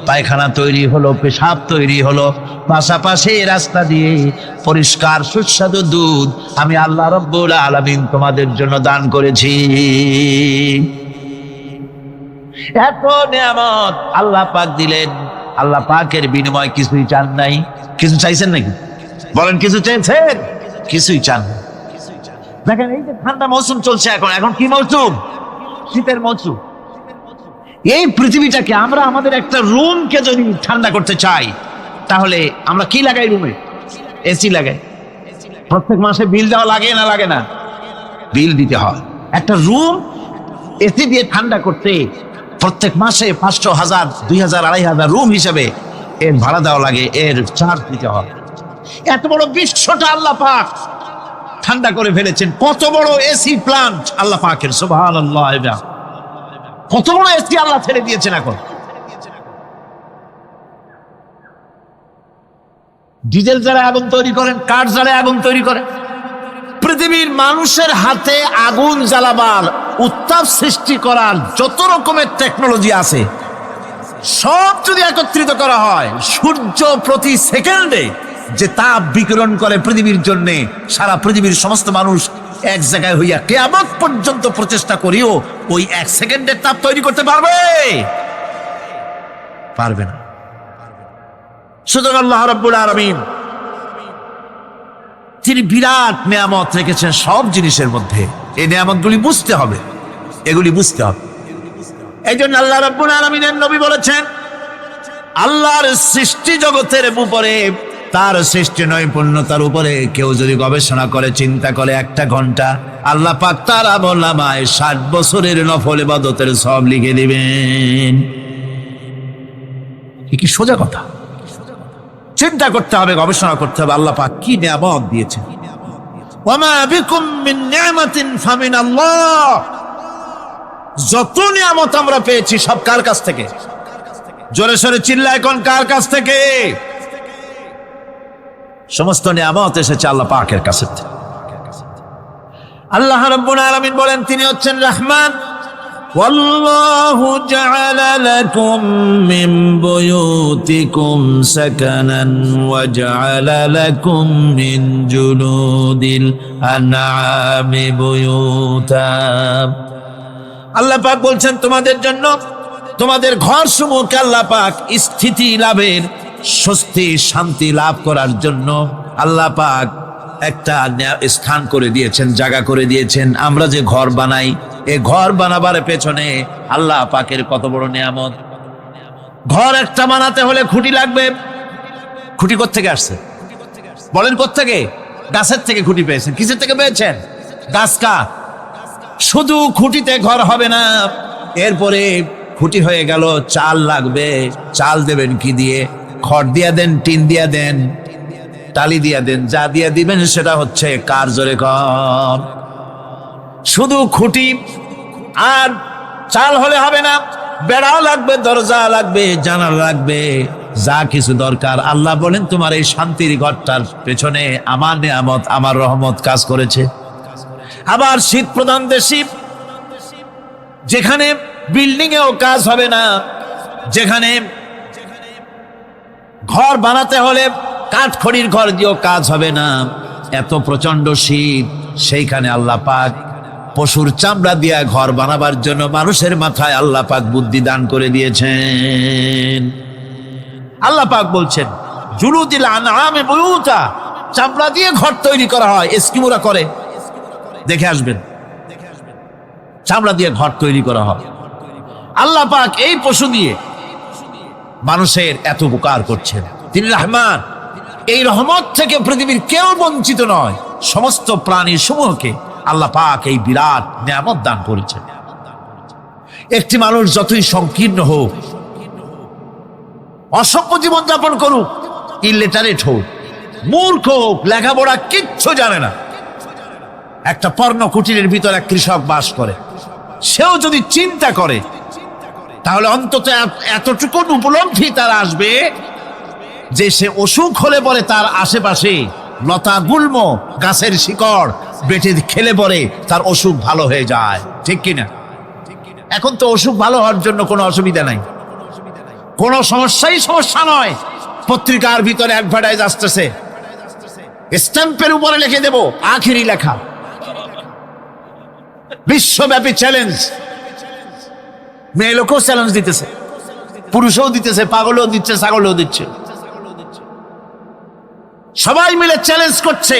পায়খানা তৈরি হলো, পেশাব তৈরি হলো, পাশাপাশি রাস্তা দিয়ে পরিষ্কার সুস্বাদু দুধ আমি আল্লাহ রাব্বুল আলামিন তোমাদের জন্য দান করেছি। এত নিয়ামত আল্লাহ পাক দিলেন, আল্লাহ পাকের বিনিময় কিছুই চান নাই। কিছু চাইছেন নাকি? বলেন, কিছু চেয়েছেন? কিছুই চান না। দেখেন, এই যে ঠান্ডা মৌসুম চলছে, এখন কি মৌসুম? শীতের মৌসুম। এই পৃথিবীটাকে আমরা, আমাদের একটা রুমকে যদি ঠান্ডা করতে চাই, তাহলে আমরা কি লাগাই? রুমে এসি লাগাই। প্রত্যেক মাসে বিল দেওয়া লাগে না লাগে না? বিল দিতে হয়। একটা রুম এসি দিয়ে ঠান্ডা করতে প্রত্যেক মাসে 500, 1000, 2000, 2500 রুম হিসেবে এর ভাড়া দেওয়া লাগে, এর চার্জ দিতে হয়। এত বড় বিশ্বটা আল্লাহ পাক ঠান্ডা করে ফেলেছেন। কত বড় এসি প্লান্ট আল্লাহ পাকের, সুবহানাল্লাহ। কত বড় এসি আল্লাহ ছেড়ে দিয়েছেন। এখন ডিজেল যারা আগুন তৈরি করেন, কাঠ যারা আগুন তৈরি করেন, পৃথিবীর মানুষের হাতে আগুন জ্বালাবার, উত্তাপ সৃষ্টি করার যত রকমের টেকনোলজি আছে, সব যদি একত্রিত করা হয়, সূর্য প্রতি সেকেন্ডে যে তাপ বিকিরণ করে পৃথিবীর জন্য, সারা পৃথিবীর সমস্ত মানুষ এক জায়গায় হইয়া কিয়ামত পর্যন্ত প্রচেষ্টা করিও ওই 1 সেকেন্ডের তাপ তৈরি করতে পারবে? পারবে না। সুতরাং আল্লাহ রাব্বুল আলামিন তিনি বিরাট নিয়ামত রেখেছেন সব জিনিসের মধ্যে। এই নিয়ামতগুলি বুঝতে হবে, এগুলি বুঝতে হবে। এই জন্য আল্লাহ রাব্বুল আলামিনের নবী বলেছেন, আল্লাহর সৃষ্টি জগতের উপরে তার সৃষ্টি নৈপুণ্যতার উপরে কেউ যদি গবেষণা করে, চিন্তা করে, 1 ঘন্টা, আল্লাহ পাক তার আমলনামায় 60 বছরের নফল ইবাদতের সব লিখে দিবেন। কি সোজা কথা। চিন্তা করতে হবে, গবেষণা করতে হবে, আল্লাহ পাক কি নিয়ামত দিয়েছেন। ওয়ামা বিকুম মিন নি'মাতিন ফামিনাল্লাহ। যত নিয়ামত আমরা পেয়েছি সব কার কাছ থেকে? জোরে সোরে চিল্লায় কোন কার কাছ থেকে? সমস্ত নিয়ামত এসেছে আল্লাহ পাকের কাছে। আল্লাহ রাব্বুল আলামিন বলেন তিনি হচ্ছেন রহমান। ওয়াল্লাহু জাআলা লাকুম মিন বুয়ুতিকুম সাকানান ওয়া জাআলা লাকুম মিন জুলুদিল আনআমি বুয়ুতা। আল্লাহ পাক বলছেন তোমাদের জন্য তোমাদের ঘরসমূহকে আল্লাহ পাক স্থিতি লাভের, স্বস্তি শান্তি লাভ করার জন্য আল্লাহ পাক একটা স্থান করে দিয়েছেন, জায়গা করে দিয়েছেন। আমরা যে ঘর বানাই, এই ঘর বানাবার পেছনে আল্লাহ পাকের কত বড় নিয়ামত। ঘর একটা বানাতে হলে খুঁটি লাগবে। খুঁটি কোত্থেকে আসছে বলেন? কোত্থেকে? গাছের থেকে খুঁটি পেয়েছেন। কিসের থেকে পেয়েছেন? গাছ কাঠ। শুধু খুঁটিতে ঘর হবে না, এরপরে খুঁটি হয়ে গেল, চাল লাগবে। চাল দেবেন কি দিয়ে? খড় দিয়া দেন, টিন দিয়া দেন, টালি দিয়া দেন, যা দিয়া দিবেন সেটা হচ্ছে কার, জোরে কর। শুধু খুঁটি আর চাল হলে হবে না, বেড়াও লাগবে, দরজা লাগবে, জানালা লাগবে, যা কিছু দরকার। আল্লাহ বলেন তোমার এই শান্তির ঘরটার পেছনে আমার নিয়ামত, আমার রহমত কাজ করেছে। আবার শীত প্রধান দেশে যেখানে বিল্ডিং এও কাজ হবে না, যেখানে ঘর বানাতে হলে কাঠখড়ির ঘর দিয়েও কাজ হবে না, এত প্রচন্ড শীত, সেইখানে আল্লাহ পাক পশুর চামড়া দিয়া ঘর বানাবার জন্য মানুষের মাথায় আল্লাহ পাক বুদ্ধি দান করে দিয়েছেন। আল্লাহ পাক বলছেন জুলুদিল আনআমি বুয়ুতা, চামড়া দিয়ে ঘর তৈরি করা হয়। এস্কিমোরা করে, দেখে আসবেন, চামড়া দিয়ে ঘর তৈরি করা হয়। আল্লাহ পাক এই পশু দিয়ে মানুষের এত উপকার করছেন। তিনি রহমান। এই রহমত থেকে পৃথিবীর কেউ বঞ্চিত নয়। সমস্ত প্রাণী সমূহকে আল্লাহ পাক এই বিরাট নিয়ামত দান করেছেন। একটি মানুষ যতই সংকীর্ণ হোক, অসভ্য জীবনযাপন করুক, ইলিটারেট হোক, মূর্খ হোক, লেখাপড়া কিচ্ছু জানে না, একটা পর্ণ কুটিরের ভিতর এক কৃষক বাস করে, সেও যদি চিন্তা করে তাহলে অন্তত এতটুকু উপলব্ধি তার আসবে যে সে অসুখ হলে পরে তার আশেপাশে লতা গুল্ম, গাছের শিকড় বেটে খেলে পরে তার অসুখ ভালো হয়ে যায়। ঠিক কিনা? এখন তো অসুখ ভালো হওয়ার জন্য কোনো অসুবিধা নাই, কোনো সমস্যাই সমস্যা নয়। পত্রিকার ভিতরে অ্যাডভার্টাইজ আসতেছে, স্ট্যাম্পের উপরে লিখে দেব আখেরি লেখা, বিশ্বব্যাপী চ্যালেঞ্জ। মেয়ে লোকও চ্যালেঞ্জ দিতেছে, পুরুষও দিতেছে, পাগলও দিচ্ছে, ছাগলও দিচ্ছে, সবাই মিলে চ্যালেঞ্জ করছে।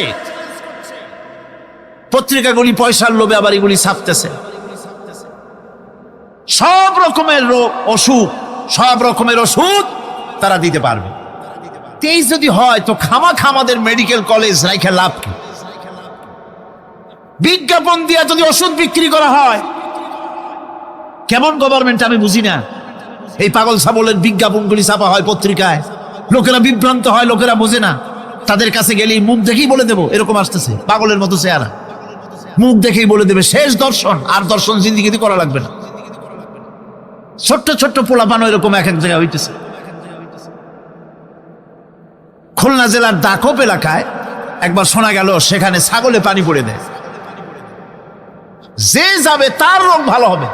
পত্রিকাগুলি পয়সার লোভে আবার এগুলি ছাপতেছে। সব রকমের রোগ, অসুখ, সব রকমের ওষুধ তারা দিতে পারবে। তেই যদি হয় তো খামাখা আমাদের মেডিকেল কলেজ রাইখা লাভ কি? বিজ্ঞাপন দিয়া যদি ওষুধ বিক্রি করা হয়, কেমন গভর্নমেন্ট আমি বুঝি না। এই পাগল ছাগলের বিজ্ঞাপনগুলি ছাপা হয় পত্রিকায়, লোকেরা বিভ্রান্ত হয়, লোকেরা বোঝে না। তাদের কাছে গেলেই মুখ দেখেই বলে দেবো এরকম আসতেছে, পাগলের মতো চেহারা, মুখ দেখেই বলে দেবে শেষ দর্শন। আর দর্শন জিন্দিগিতে করা লাগবে না। ছোট্ট ছোট্ট পোলাপানো এরকম এক এক জায়গায় হইতেছে। খুলনা জেলার দাকপ এলাকায় একবার শোনা গেল সেখানে ছাগলে পানি পড়ে দেয়, যে যাবে তার রোগ ভালো হবে।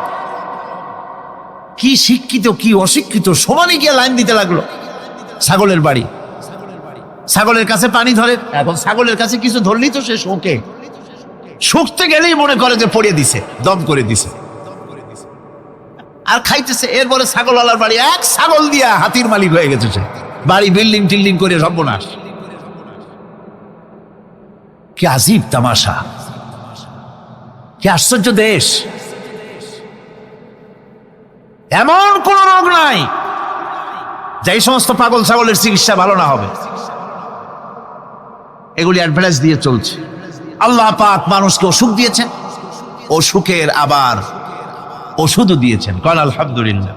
কি শিক্ষিত কি অশিক্ষিত সমানে গিয়ে লাইন দিতে লাগলো। ছাগলের বাড়ি, ছাগলের কাছে পানি ধরে। এখন ছাগলের কাছে কিছু ধরলেই তো সে শোকে, শুকতে গেলেই মনে করে যে পড়িয়ে দিছে, দম করে দিছে, আর খাইতেছে। এরপরে ছাগলওয়ালার বাড়ি এক ছাগল দিয়া হাতির মালিক হয়ে গেছে সে, বাড়ি বিল্ডিং টিল্ডিং করে সর্বনাশ। কি আজীব তামাশা, কি আশ্চর্য দেশ। এমন কোন রোগ নাই যে এই সমস্ত পাগল ছাগলের চিকিৎসা ভালো না হবে। এগুলি অ্যাডভার্টাইজ দিয়ে চলছে। আল্লাহ পাক মানুষকে অসুখ দিয়েছেন, অসুখের আবার ওষুধও দিয়েছেন। কল আলহামদুলিল্লাহ।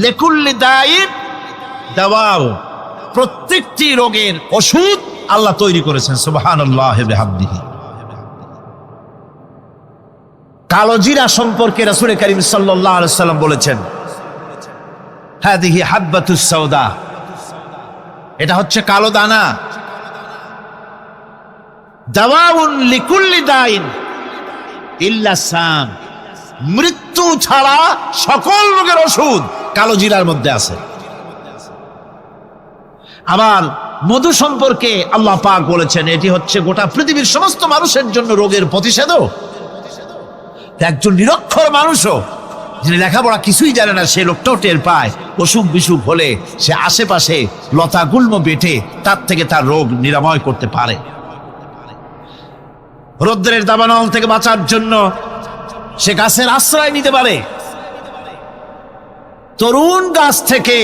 লিকুল্লি দাইন দাওয়াও, প্রত্যেকটি রোগের ওষুধ আল্লাহ তৈরি করেছেন। সুবহানাল্লাহ বিহামদিহি। কালো জিরা সম্পর্কে রাসূল করিম সাল্লাল্লাহু আলাইহি ওয়াসাল্লাম বলেছেন, হাদিহি হাব্বাতুস সাওদা, এটা হচ্ছে কালো দানা। দাওয়াউন লিকুল্লি দাইন ইল্লা সাম, মৃত্যু ছাড়া সকল রোগের ওষুধ কালো জিরার মধ্যে আছে। আবার মধু সম্পর্কে আল্লাহ পাক বলেছেন, এটি হচ্ছে গোটা পৃথিবীর সমস্ত মানুষের জন্য রোগের প্রতিষেধক। একজন নিরক্ষর মানুষও, যিনি লেখাপড়া কিছুই জানে না, সে লোকটাও টের পায় অসুখ বিসুখ হলে সে আশেপাশে লতা গুল্ম বেটে তার থেকে তার রোগ নিরাময় করতে পারে। রৌদ্রের দাবানল থেকে বাঁচার জন্য সে গাছের আশ্রয় নিতে পারে। তরুণ গাছ থেকে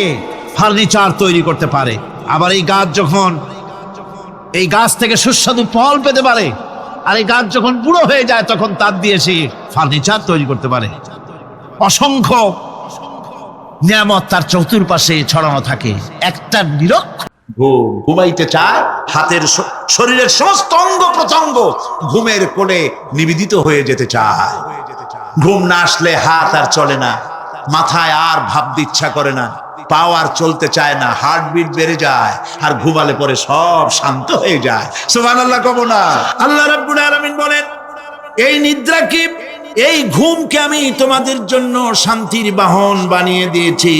ফার্নিচার তৈরি করতে পারে। আবার এই গাছ থেকে সুস্বাদু ফল পেতে পারে। আর এই গাছ যখন বুড়ো হয়ে যায় তখন তার দিয়ে সে ফার্নিচার তৈরি করতে পারে। অসংখ্য নিয়ামত তার চতুর্পাশে ছড়ানো থাকে। একটা নিরক্ষর ঘুমাইতে চায়, শরীরের সমস্ত অঙ্গ প্রত্যঙ্গ ঘুমের কোলে নিবেদিত হয়ে যেতে চায়। ঘুম না আসলে হাত আর চলে না, মাথায় আর ভাবতে ইচ্ছা করে না, পাও আর চলতে চায় না, হার্টবিট বেড়ে যায়, আর ঘুমালে পরে সব শান্ত হয়ে যায়। সুবহানাল্লাহ কব না? আল্লাহ রাব্বুল আলামিন বলেন, এই নিদ্রা কি, এই ঘুমকে আমি তোমাদের জন্য শান্তির বাহন বানিয়ে দিয়েছি।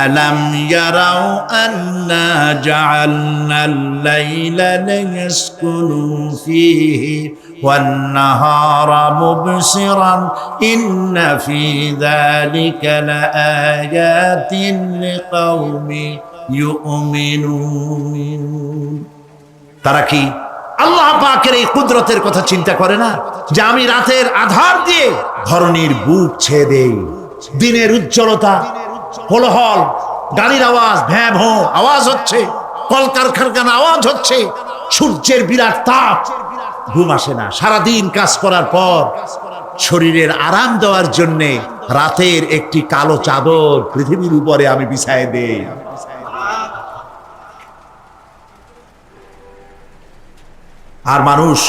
আলাম ইয়ারাউ আন্না জাআলনাল লাইলা লিয়াসকুনু ফীহি ওয়ান নাহারা মুবসিরান ইন্না ফী যালিকা লাআয়াতিন লিকাওমি ইউমিনুন। তারা কি আল্লাহ পাকের এই কুদরতের কথা চিন্তা করে না, যে আমি রাতের আধার দিয়ে ধরনীর বুক ছেয়ে দেই, দিনের উজ্জ্বলতা, কোলাহল, গাড়ির আওয়াজ, ভ্যাঁ ভোঁ আওয়াজ হচ্ছে, কলকারখানার আওয়াজ হচ্ছে, সূর্যের বিরাট তাপ, ঘুম আসে না। সারাদিন কাজ করার পর শরীরের আরাম দেওয়ার জন্যে রাতের একটি কালো চাদর পৃথিবীর উপরে আমি বিছায় দেই। আর মানুষ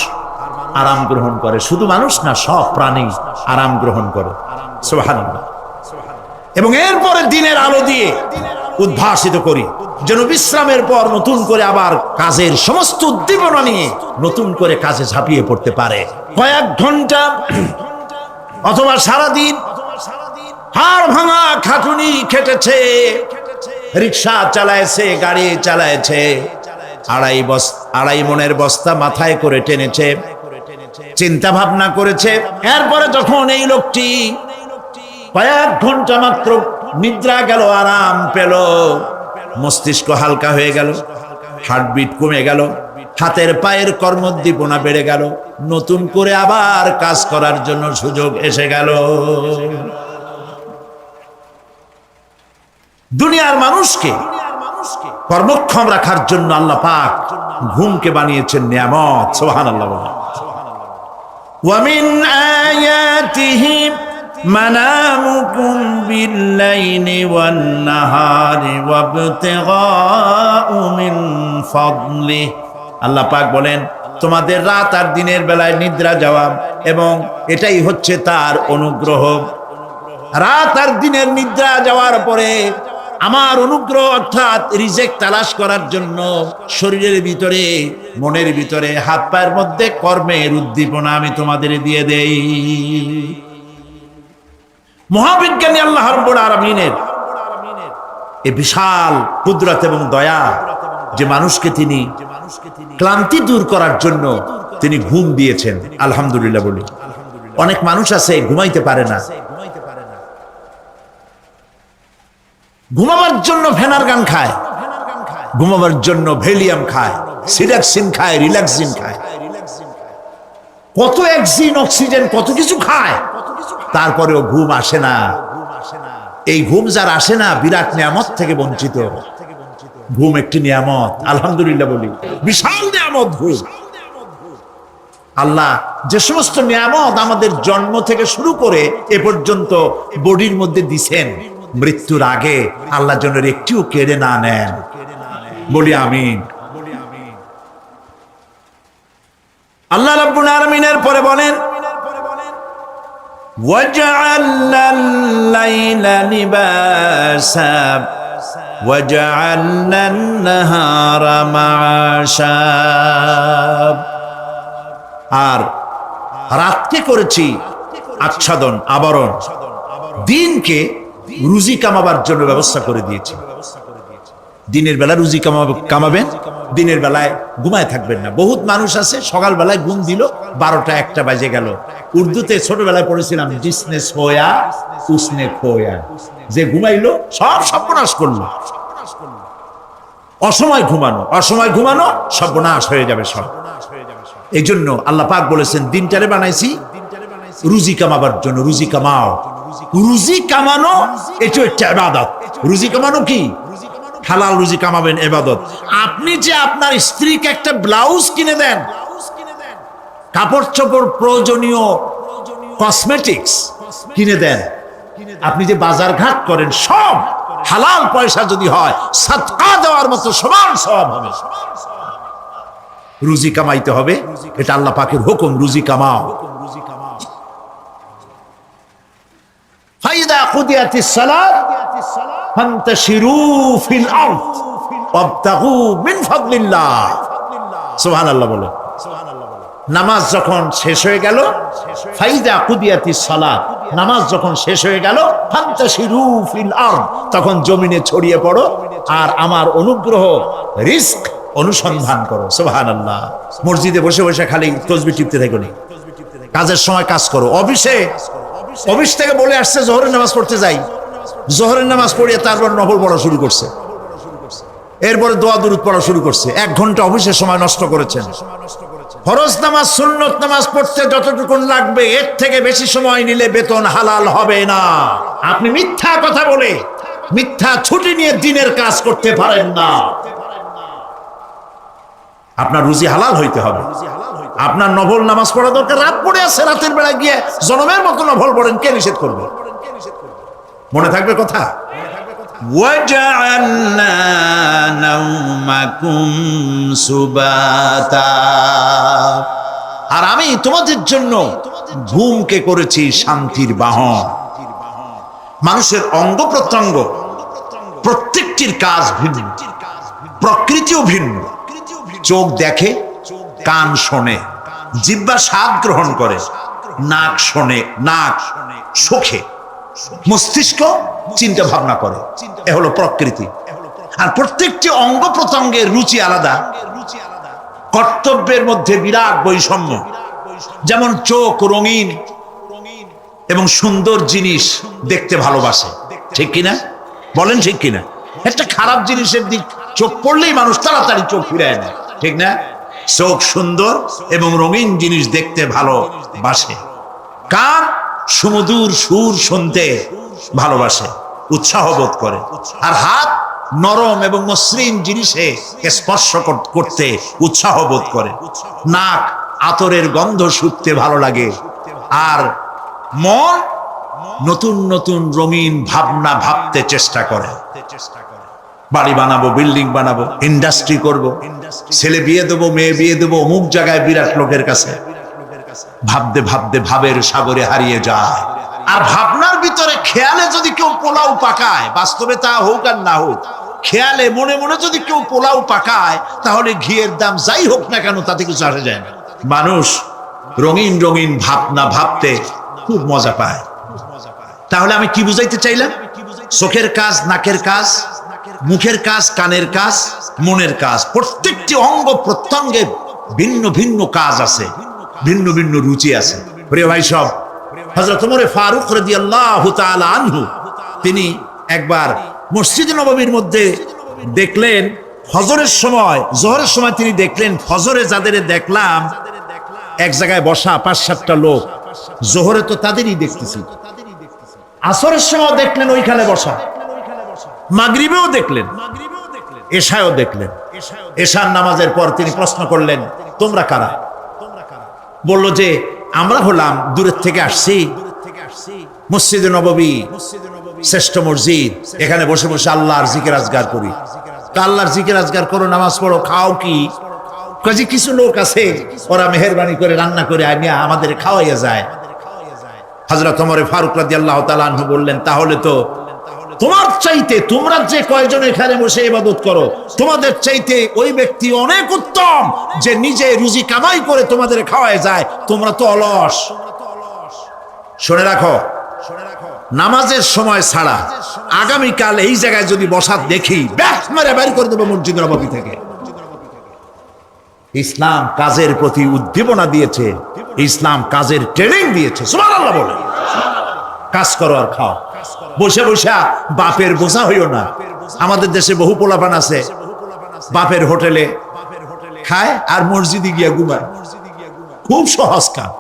আরাম গ্রহণ করে। শুধু মানুষ না, সব প্রাণী আরাম গ্রহণ করে। সুবহানাল্লাহ। এবং এরপরে দিনের আলো দিয়ে উদ্ভাসিত করি, যেন বিশ্রামের পর নতুন করে আবার কাজের সমস্ত উদ্দীপনা নিয়ে নতুন করে কাজে ঝাঁপিয়ে পড়তে পারে। কয়েক ঘন্টা অথবা সারাদিন হাড় ভাঙা খাটুনি খেটেছে, রিক্সা চালাইছে, গাড়ি চালাইছে, আড়াই মনের বস্তা মাথায় করে টেনেছে, চিন্তা ভাবনা করেছে। এরপরে যখন এই লোকটি কয়েক ঘন্টা মাত্র নিদ্রা গেল, আরাম পেল, মস্তিষ্ক হালকা হয়ে গেল, হার্টবিট কমে গেল, হাতের পায়ের কর্মোদ্দীপনা বেড়ে গেল, নতুন করে আবার কাজ করার জন্য সুযোগ এসে গেল। দুনিয়ার মানুষকে কর্মক্ষম রাখার জন্য আল্লাহ পাক ঘুমকে বানিয়েছেন নিয়ামত। সুবহানাল্লাহ। ওয়া মিন আয়াতিহি মানামুকুম বিল-লাইলি ওয়ান-নাহারি ওয়াবতিগাউ মিন ফাদলিহি। আল্লাহ পাক বলেন, তোমাদের রাত আর দিনের বেলায় নিদ্রা যাওয়া, এবং এটাই হচ্ছে তার অনুগ্রহ। রাত আর দিনের নিদ্রা যাওয়ার পরে আমার অনুগ্রহ অর্থাৎ রিজিক তালাশ করার জন্য শরীরের ভিতরে, মনের ভিতরে, হাত পায়ের মধ্যে কর্মের উদ্দীপনা আমি তোমাদের দিয়ে দেই। মহাবিজ্ঞানী আল্লাহ রাব্বুল আলামিনের এই বিশাল কুদরত এবং দয়া, যে মানুষকে তিনি ক্লান্তি দূর করার জন্য তিনি ঘুম দিয়েছেন। আলহামদুলিল্লাহ বলি। অনেক মানুষ আছে ঘুমাইতে পারে না, ঘুমাবার জন্য ফেনার গান খায়, ঘুমাবার জন্য ভেলিয়াম খায়, সিডাক্সিন খায়, রিল্যাক্সিন খায়, কত অক্সিজেন, অক্সিজেন, কত কিছু খায়, তারপরেও ঘুম আসে না। এই ঘুম যার আসে না, বিরাট নিয়ামত থেকে বঞ্চিত। ঘুম একটি নিয়ামত, আলহামদুলিল্লাহ বলি, বিশাল নিয়ামত ঘুম। আল্লাহ যে সমস্ত নিয়ামত আমাদের জন্ম থেকে শুরু করে এ পর্যন্ত বডির মধ্যে দিছেন, মৃত্যুর আগে আল্লাহ যেন একটিও কেড়ে না নেন, বলি আমিন। আল্লাহ রাব্বুল আলামিনের পরে বলেন, ওয়াজআলনা আল-লাইলা লিবাসা ওয়াজআলনা আন-নাহারা মাআশা, আর রাতকে করেছি আচ্ছাদন, আবরণ, দিনকে রুজি কামাবার জন্য ব্যবস্থা করে দিয়েছি। দিনের বেলা রুজি কামাবেন, দিনের বেলায় ঘুমায় থাকবেন না। বহুত মানুষ আছে সকালবেলায় ঘুম দিল, 12টা 1টা বাজে গেল। উর্দুতে ছোটবেলায় পড়েছিলাম, জিসনে সোয়া উসনে খোয়া, যে ঘুমাইলো সব সর্বনাশ করলো। অসময় ঘুমানো, অসময় ঘুমানো সর্বনাশ হয়ে যাবে সব। এই জন্য আল্লাহ পাক বলেছেন দিনটারে বানাইছি রুজি কামাবার জন্য, রুজি কামাও। রুজি কামানো এটা একটা ইবাদত। রুজি কামানো কি? হালাল রুজি কামাবেন, ইবাদত। আপনি যে আপনার স্ত্রীকে একটা ব্লাউজ কিনে দেন, কাপড় চোপড়, প্রয়োজনীয় কসমেটিক্স কিনে দেন, আপনি যে বাজার ঘাট করেন, সব হালাল পয়সা যদি হয় সাদকা দেওয়ার মতো সমান সওয়াব হবে। রুজি কামাইতে হবে, এটা আল্লাহ পাকের হুকুম, রুজি কামাও। ফাইদা কুদিয়াতিস সালাত ফান্তাশিরু ফিল আরদ ওয়াবতাগু মিন ফাদলিল্লাহ। সুবহানাল্লাহ বলে। নামাজ যখন শেষ হয়ে গেল, ফাইদা কুদিয়াতিস সালাত, নামাজ যখন শেষ হয়ে গেল, ফান্তাশিরু ফিল আরদ, তখন জমিনে ছড়িয়ে পড়ো আর আমার অনুগ্রহ, রিস্ক অনুসন্ধান করো। সুবহানাল্লাহ। মসজিদে বসে বসে খালি তাসবিহ টিপতে থাকো না, কাজের সময় কাজ করো। অফিস থেকে বলে আসছে জোহরের নামাজ পড়তে যাই, জোহরের নামাজ পড়িয়ে তারপর নফল পড়া শুরু করছে, এরপরে দোয়া দুরূদ পড়া শুরু করছে। 1 ঘন্টা অফিসের সময় নষ্ট করেছেন। ফরজ নামাজ, সুন্নত নামাজ পড়তে যতটুকু লাগবে এর থেকে বেশি সময় নিলে বেতন হালাল হবে না। আপনি মিথ্যা কথা বলে, মিথ্যা ছুটি নিয়ে দিনের কাজ করতে পারেন না। আপনার রুজি হালাল হইতে হবে। আপনার নফল নামাজ পড়া দরকার, রাত পড়ে আছে, রাতের বেলা গিয়ে জনমের মতো নফল পড়েন, কে নিষেধ করবে? মনে থাকবে কথা। ওয়াজআলনা নাওমাকুম সুবাতা, আর আমি তোমাদের জন্য ঘুমকে করেছি শান্তির বাহন। মানুষের অঙ্গ প্রত্যঙ্গ প্রত্যেকটির কাজ ভিন্ন, প্রকৃতিও ভিন্ন। চোখ দেখে, কান শোনে, জিহ্বা স্বাদ গ্রহণ করে, নাক শোনে, নাক শোখে, মস্তিষ্ক চিন্তা ভাবনা করে। এ হলো প্রকৃতি। আর প্রত্যেকটি অঙ্গ প্রত্যঙ্গের রুচি আলাদা, কর্তব্যের মধ্যে বিরাট বৈষম্য। যেমন চোখ রঙিন এবং সুন্দর জিনিস দেখতে ভালোবাসে, ঠিক কিনা? বলেন ঠিক কিনা? একটা খারাপ জিনিসের দিক চোখ পড়লেই মানুষ তাড়াতাড়ি চোখ ফিরায় না, ঠিক না? চোখ সুন্দর এবং রঙিন জিনিস দেখতে ভালোবাসে। কান সুমধুর সুর শুনতে ভালোবাসে, উৎসাহ বোধ করে। আর হাত নরম এবং মসৃণ জিনিসে স্পর্শ করতে উৎসাহ বোধ করে। নাক আতরের গন্ধ শুঁকতে ভালো লাগে। আর মন নতুন নতুন রঙিন ভাবনা ভাবতে চেষ্টা করে। বাড়ি বানাবো, বিল্ডিং বানাবো, ইন্ডাস্ট্রি করব, ছেলে বিয়ে দেবো, মেয়ে বিয়ে দেবো, অমুক জায়গায় বিরাট লোকের কাছে। ভাবতে ভাবতে ভাবের সাগরে হারিয়ে যায়। আর ভাবনার ভিতরে খেয়ালে যদি কেউ পোলাও পাকায়, বাস্তবে তা হোক আর না হোক, খেয়ালে মনে মনে যদি কেউ পোলাও পাকায়, তাহলে ঘিয়ের দাম যাই হোক না কেন তাতে কিছু আসে যায় না। মানুষ রঙিন রঙিন ভাবনা ভাবতে খুব মজা পায়। তাহলে আমি কি বুঝাইতে চাইলাম? চোখের কাজ, নাকের কাজ, মুখের কাজ, কানের কাজ, মনের কাজ, প্রত্যেকটি অঙ্গ প্রত্যঙ্গে ভিন্ন ভিন্ন কাজ আছে, ভিন্ন ভিন্ন রুচি আছে। প্রিয় ভাই সব, হযরত ওমর ফারুক রাদিয়াল্লাহু তাআলা আনহু তিনি একবার মসজিদ নববীর মধ্যে দেখলেন ফজরের সময়, জোহরের সময় তিনি দেখলেন ফজরে যাদের দেখলাম এক জায়গায় বসা 5-7টা লোক, জোহরে তো তাদেরই দেখতেছি। আসরের সময় দেখলেন ওইখানে বসা, মাগরিবেও দেখলেন, এশায়ও দেখলেন। এশার নামাজের পর তিনি প্রশ্ন করলেন, তোমরা কারা? বলল যে আমরা হলাম দূরের থেকে আসছি, মসজিদে নববী শ্রেষ্ঠ মসজিদ, এখানে বসে বসে আল্লাহর জিকির আজগার করি। তা আল্লাহর জিকির আজগার করো, নামাজ পড়ো, খাও কি? কাজে কিছু লোক আছে ওরা মেহেরবানি করে রান্না করে আনিয়া আমাদের খাওয়াইয়া যায়। হযরত ওমর ফারুক রাদিয়াল্লাহু তাআলা আনহু বললেন, তাহলে তো তোমার চাইতে, তোমরা যে কয়জন এখানে বসে ইবাদত করো, তোমাদের চাইতে ওই ব্যক্তি অনেক উত্তম যে নিজে রুজি কামাই করে তোমাদের খাওয়ায় যায়। তোমরা তো অলস। শুনে রাখো, নামাজের সময় ছাড়া আগামীকাল এই জায়গায় যদি বসা দেখি, ব্যাস মেরে বের করে দেবো মসজিদ নববী থেকে। ইসলাম কাজের প্রতি উদ্দীপনা দিয়েছে, ইসলাম কাজের ট্রেনিং দিয়েছে। সুবহানাল্লাহ বলে কাজ করো আর খাও। বসে বসে বাপের বোঝা হইও না। আমাদের দেশে বহু পোলাপান আছে বাপের হোটেলে খায় আর মসজিদে গিয়া ঘুমায়। খুব সহজ কাজ।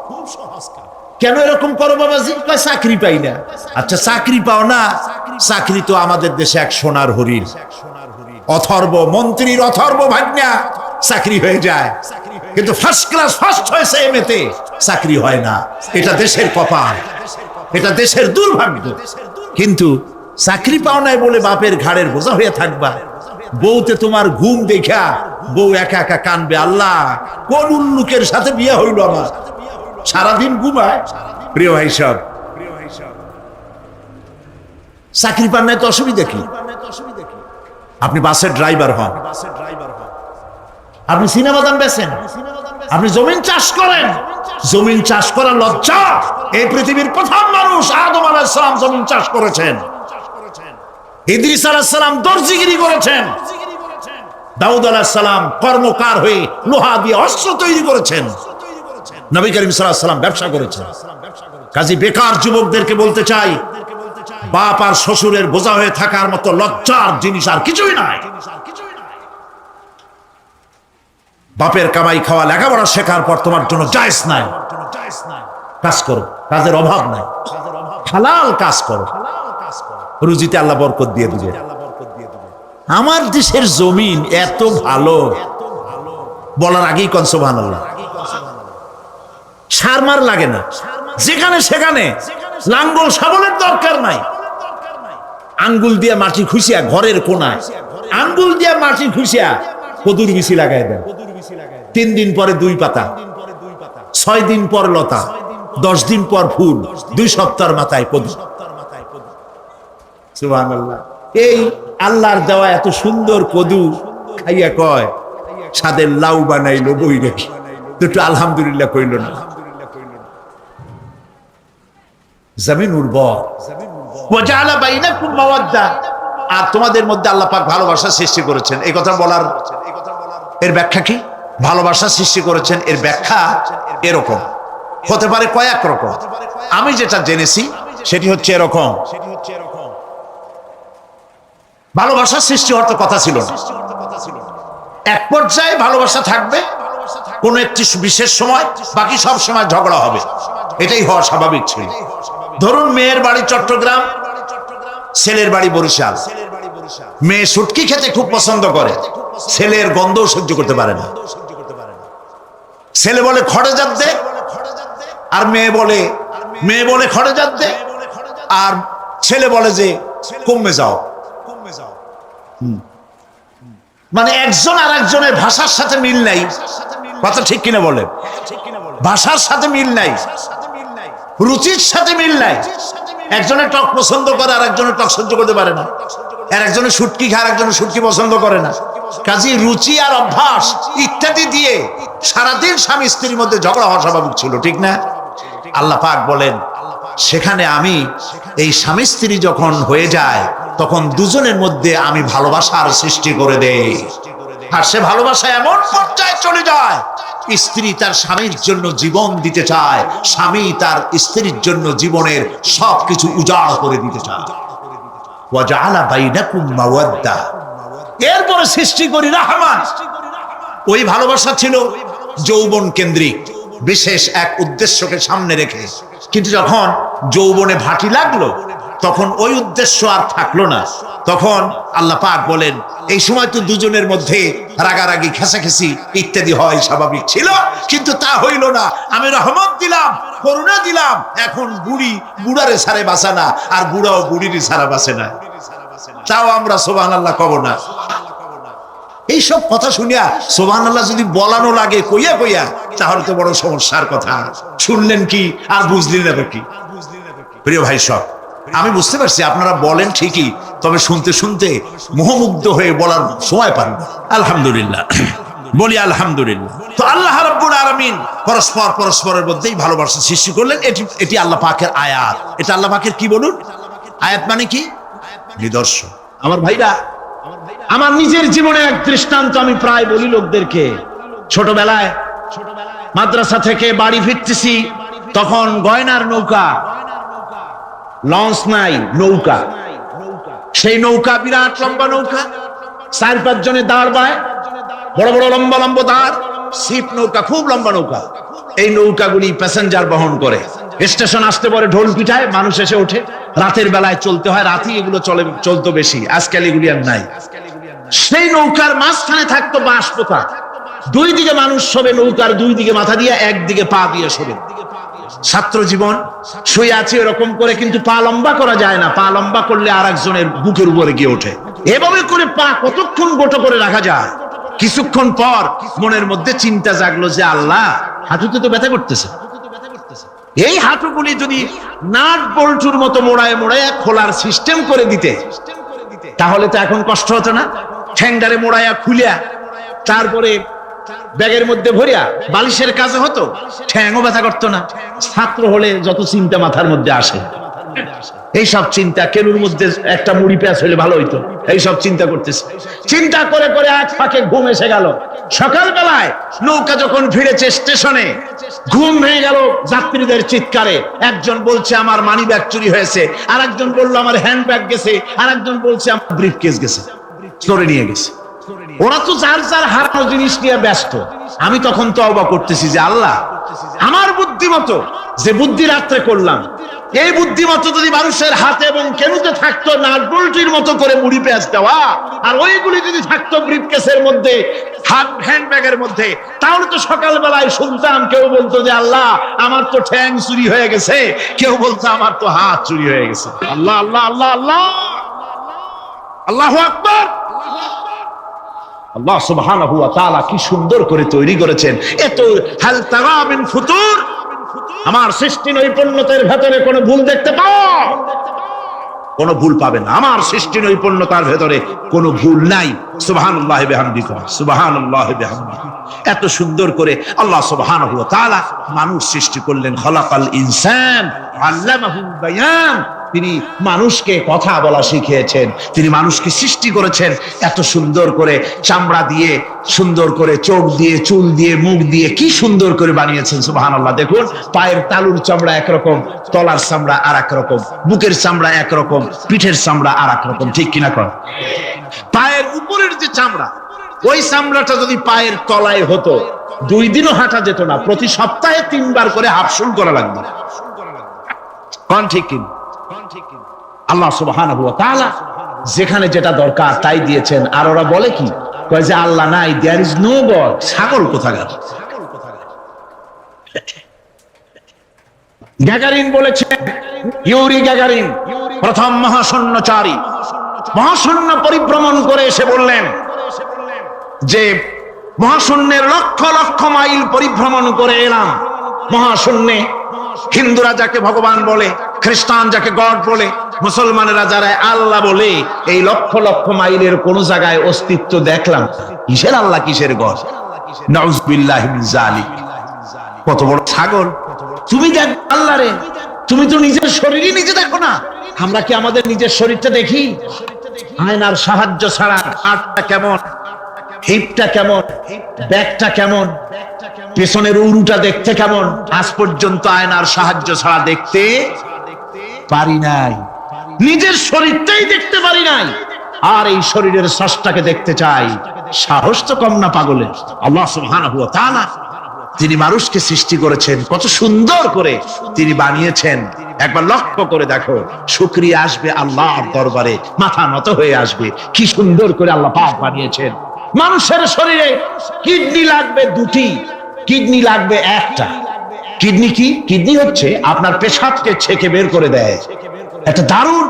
কেন এরকম করো বাবাজি? চাকরি পাই না। আচ্ছা চাকরি পাও না, চাকরি তো আমাদের দেশে এক সোনার হরিণ। অথর্ব মন্ত্রীর অথর্ব ভাগ্না চাকরি হয়ে যায়, কিন্তু ফার্স্ট ক্লাস ফার্স্ট হয়েছে এমএতে, চাকরি হয় না। এটা দেশের কপাল, এটা দেশের দুর্ভাগ্য। কিন্তু চাকরি পাও নাই বলে বাপের ঘাড়ের বোঝা হয়ে থাকবা। বউতে তোমার ঘুম দেখা বউ একা একা কানবে, আল্লাহ কোন উল্লুকের সাথে বিয়ে হইল আমার, সারাদিন ঘুমায়। প্রিয় ভাই সব, চাকরি পান নাই তো অসুবিধা কি? আপনি বাসের ড্রাইভার হন, আপনি সিনেমাদান বেচেন, আপনি জমিন চাষ করেন। জমিন চাষ করা লজ্জা। এই পৃথিবীর প্রথম মানুষ আদম আলাইহিস সালাম জমিন চাষ করেছেন। ইদ্রিস আলাইহিস সালাম দর্জিগিরি করেছেন। দাউদ আলাইহিস সালাম কর্মকার হয়ে লোহা দিয়ে অস্ত্র তৈরি করেছেন। নবী করিম সাল্লাল্লাহু আলাইহি ওয়াসাল্লাম ব্যবসা করেছেন। কাজী বেকার যুবকদেরকে বলতে চাই, বাপ আর শ্বশুরের বোঝা হয়ে থাকার মতো লজ্জার জিনিস আর কিছুই নাই। বাপের কামাই খাওয়া লেখাপড়া শেখার পর তোমার জন্য জায়েজ নাই। কাজ করো, কাজের অভাব নাই, হালাল কাজ করো, রুজিতে আল্লাহ বরকত দিয়ে দিবে। আমার দেশের জমিন এত ভালো, বলার আগেই কোন সুবহানাল্লাহ। সারমার লাগে না, যেখানে সেখানে লাঙ্গল শাবলের দরকার নাই। আঙ্গুল দিয়ে মাটি খুশিয়া ঘরের কোনায় আঙ্গুল দিয়ে মাটি খুশিয়া কদুর বিচি লাগাই দেন। 3 দিন পরে 2 পাতা, 6 দিন পর লতা, 10 দিন পর ফুল, 2 সপ্তাহের মাথায় কদু। সুবহানাল্লাহ। এই আল্লাহর দেওয়া এত সুন্দর কদু খাইয়া কয় সাদের লাউ বানাইলো বই রেখে, দুটো আলহামদুলিল্লাহ কইল না। জমিন উর্বর। ওয়াজালা বাইনাকুম মাওয়াদ্দা, আর তোমাদের মধ্যে আল্লাহ পাক ভালোবাসা সৃষ্টি করেছেন। এই কথা বলার এর ব্যাখ্যা কি? ভালোবাসা সৃষ্টি করেছেন এর ব্যাখ্যা এরকম হতে পারে, কয়েক রকম। আমি যেটা জেনেছি সেটি হচ্ছে এরকম, ভালোবাসা সৃষ্টি হওয়ার কথা ছিল না। এক পর্যায়ে ভালোবাসা থাকবে কোন একটি বিশেষ সময়, বাকি সব সময় ঝগড়া হবে, এটাই হওয়া স্বাভাবিক ছিল। ধরুন মেয়ের বাড়ি চট্টগ্রাম, ছেলের বাড়ি বরিশাল। মেয়ে শুটকি খেতে খুব পছন্দ করে, ছেলের গন্ধও সহ্য করতে পারে না। ছেলে বলে খড়ে জাত দে, আর মেয়ে বলে খড়ে জাত দে, আর ছেলে বলে যে কমে যাও। মানে একজন আর একজনের ভাষার সাথে মিল নাই। কথা ঠিক কিনা বলে? ভাষার সাথে মিল নাই, রুচির সাথে মিল নাই। একজনের টক পছন্দ করে আর একজনের টক সহ্য করতে পারে না, আর একজনের শুটকি খায় আর একজনের শুটকি পছন্দ করে না। কাজে রুচি আর অভ্যাস ইত্যাদি দিয়ে সারাদিন স্বামী স্ত্রীর মধ্যে ঝগড়া হওয়া স্বাভাবিক ছিল, ঠিক না? আল্লাহ পাক বলেন সেখানে আমি এই স্বামী স্ত্রী যখন হয়ে যায় তখন দুজনের মধ্যে আমি ভালোবাসার সৃষ্টি করে দেই। আর সে ভালোবাসা এমন পর্যায়ে চলে যায়, স্ত্রী তার স্বামীর জন্য জীবন দিতে চায়, স্বামী তার স্ত্রীর জন্য জীবনের সবকিছু উজাড় করে দিতে চায়। ওয়াজআলা বাইনাকুম মাওয়াদ্দা, এরপরে সৃষ্টি করি রাহমান। ওই ভালোবাসা ছিল যৌবন কেন্দ্রিক, বিশেষ এক উদ্দেশ্যকে সামনে রেখে। কিন্তু যখন যৌবনে ভাটি লাগলো, তখন ওই উদ্দেশ্য আর থাকলো না। তখন আল্লাহ পাক বলেন, এই সময় তো দুজনের মধ্যে রাগারাগি খেসাখেসি ইত্যাদি হয়, স্বাভাবিক ছিল, কিন্তু তা হইল না। আমি রহমত দিলাম, করুণা দিলাম, এখন বুড়ারে সারে বাঁচে না, আর বুড়াও বুড়িরই সারা বাঁচে না। তাও আমরা সুবহানাল্লাহ কব না। এইসব কথা শুনিয়া সুবহানাল্লাহ যদি বলানো লাগে কইয়া কইয়া, তাহলে তো বড় সমস্যার কথা। শুনলেন কি আর বুঝলেন না কি? প্রিয় ভাই সব, আমি বুঝতে পারছি আপনারা বলেন ঠিকই, তবে শুনতে শুনতে মোহমুগ্ধ হয়ে বলার সময় পান না। আলহামদুলিল্লাহ, বলি আলহামদুলিল্লাহ। তো আল্লাহ রাব্বুল আলামিন পরস্পরের মধ্যেই ভালোবাসা সৃষ্টি করলেন। এটি আল্লাহ পাকের আয়াত। এটা আল্লাহ পাকের কি বলুন? আয়াত মানে কি? নিদর্শন। আমার ভাইরা, আমার নিজের জীবনে এক দৃষ্টান্ত আমি প্রায় বলি লোকদেরকে। ছোটবেলায় মাদ্রাসা থেকে বাড়ি ফিরতেছি, তখন গয়নার নৌকা, লঞ্চ নাই, নৌকা। সেই নৌকা বিরাট লম্বা নৌকা, 4-5 জনে দাঁড় বায়, বড় বড় লম্বা লম্বা দাঁড়, ছিপ নৌকা, খুব লম্বা নৌকা। এই নৌকাগুলি প্যাসেঞ্জার বহন করে। স্টেশন আসতে পরে ঢোল পিটায়, মানুষ এসে ওঠে। রাতের বেলায় চলতে হয়, রাতেই এগুলো চলতো বেশি, আজকাল এগুলি আর নাই। সেই নৌকার মাঝখানে থাকতো বাঁশ পোতা, 2 দিকে মানুষ শোবে, নৌকার 2 দিকে মাথা দিয়ে, একদিকে পা দিয়ে শোবে। ছাত্র জীবন শুয়ে আছে এরকম করে, কিন্তু পা লম্বা করা যায় না। পা লম্বা করলে আর একজনের বুকের উপরে গিয়ে ওঠে। এভাবে করে পা কতক্ষণ গোটো করে রাখা যায়? কিছুক্ষণ পর মনের মধ্যে চিন্তা জাগলো যে আল্লাহ, হাঁটুতে তো ব্যথা করতেছে, এই হাঁটুগুলি যদি নাট বল্টুর মতো মোড়ায় মোড়ায় খোলার সিস্টেম করে দিতে, তাহলে তো এখন কষ্ট হতো না। ঠ্যাংডারে মোড়ায়া খুলিয়া তারপরে ব্যাগের মধ্যে ভরিয়া বালিশের কাজে হতো, ঠ্যাংও ব্যথা করতো না। ছাত্র হলে যত চিন্তা মাথার মধ্যে আসে, এইসব চিন্তা, কেলুর মধ্যে একটা মুড়ি পেঁয়াজ হলে ভালো হইতো, এইসব চিন্তা করতেছে। চিন্তা করে করে এক ফাঁকে ঘুম এসে গেল। সকালবেলায় নৌকা যখন ফিরেছে স্টেশনে, ঘুম ভেঙে গেল যাত্রীদের চিৎকারে। একজন বলছে আমার মানি ব্যাগ চুরি হয়েছে, আর একজন বললো আমার হ্যান্ড ব্যাগ গেছে, আর একজন বলছে আমার ব্রিফকেস গেছে, চোরে নিয়ে গেছে। ওরা তো যার যার হারানো জিনিস নিয়ে ব্যস্ত। আমি তখন তওবা করতেছি যে আল্লাহ, আমার বুদ্ধিমতো যে বুদ্ধি রাত্রে করলাম, এই বুদ্ধিমতো যদি মানুষের হাতে এবং কেনুতে থাকতো নাট বল্টুর মতো করে মুড়ি পেঁয়াজ দেওয়া, আর ওইগুলি যদি থাকতো ব্রিফকেসের মধ্যে, হ্যান্ড ব্যাগের মধ্যে, তাহলে তো সকালবেলায় শুনতাম কেউ বলতো যে আল্লাহ আমার তো ঠ্যাং চুরি হয়ে গেছে, কেউ বলতো আমার তো হাত চুরি হয়ে গেছে। আল্লাহ আল্লাহ আল্লাহ আল্লাহ, আল্লাহু আকবার। আল্লাহ সুবহানাহু ওয়া তাআলা কি সুন্দর করে তৈরি করেছেন। এত হাল তারা মিন ফুতুর, আমার সৃষ্টি নৈপুণ্যতার ভেতরে কোনো ভুল দেখতে পাও? কোনো ভুল পাবে না। আমার সৃষ্টি নৈপুণ্যতার ভেতরে কোনো ভুল নাই। সুবহানাল্লাহি বিহামদিহি, সুবহানাল্লাহি বিহামদিহি। এত সুন্দর করে আল্লাহ সুবহানাহু ওয়া তাআলা মানুষ সৃষ্টি করলেন। খলাকাল ইনসান আল্লামাহুল বায়ান। তিনি মানুষকে কথা বলা শিখিয়েছেন, তিনি মানুষকে সৃষ্টি করেছেন এত সুন্দর করে, চামড়া দিয়ে, সুন্দর করে চোখ দিয়ে, চুল দিয়ে, মুখ দিয়ে, কি সুন্দর করে বানিয়েছেন। সুবহানাল্লাহ। দেখুন, পায়ের তালুর চামড়া একরকম, তলার চামড়া আর এক রকম, বুকের চামড়া একরকম, পিঠের চামড়া আর এক রকম, ঠিক কিনা কর? পায়ের উপরের যে চামড়া, ওই চামড়াটা যদি পায়ের তলায় হতো, 2 দিনও হাঁটা যেত না। প্রতি সপ্তাহে 3 বার করে হাফসুল করা লাগবে। কোন ঠিক কিনা? আল্লাহ সুবহানাহু ওয়া তাআলা যেখানে যেটা দরকার তাই দিয়েছেন। আর ওরা বলে কি, কয় যে আল্লাহ নাই, দেয়ার ইজ নো গড। ছাগল কোথাকার। গ্যাগারিন বলেছেন, ইউরি গ্যাগারিন প্রথম মহাশূন্যচারী, মহাশূন্য পরিভ্রমণ করে এসে বললেন যে মহাশূন্যের লক্ষ লক্ষ মাইল পরিভ্রমণ করে এলাম। মহাশূন্যে হিন্দুরা যাকে ভগবান বলে, খ্রিস্টান যাকে গড বলে, মুসলমানেরা যারা আল্লাহ বলে, এই লক্ষ লক্ষ মাইলের কোন জায়গায় অস্তিত্ব দেখলাম। কিসের আল্লাহ, কিসের গড? নাউযুবিল্লাহি মিন যালিক। কত বড় ছাগল! তুমি দেখ আল্লাহ রে, তুমি তো নিজের শরীরই নিজে দেখো না। আমরা কি আমাদের নিজের শরীরটা দেখি? আয়নার সাহায্য ছাড়া হাতটা কেমন, হিপটা কেমন, ব্যাকটা কেমন, পেছনের উরুটা দেখতে কেমন, আজ পর্যন্ত আয়নার সাহায্য ছাড়া দেখতে পারি নাই। নিজের শরীরটাই দেখতে পারি নাই, আর এই শরীরের স্রষ্টাকে দেখতে চাই। সাহস তো কম না পাগলের। আল্লাহ সুবহানাহু ওয়া তাআলা তিনি মানুষকে সৃষ্টি করেছেন, কত সুন্দর করে তিনি বানিয়েছেন। একবার লক্ষ্য করে দেখো, শুকরিয়া আসবে আল্লাহর দরবারে, মাথা নত হয়ে আসবে। কি সুন্দর করে আল্লাহ পাক বানিয়েছেন। মানুষের শরীরে কিডনি লাগবে দুটি, কিডনি লাগবে একটা। কিডনি কি? কিডনি হচ্ছে আপনার পেশাবকে ছেঁকে বের করে দেয়, একটা দারুণ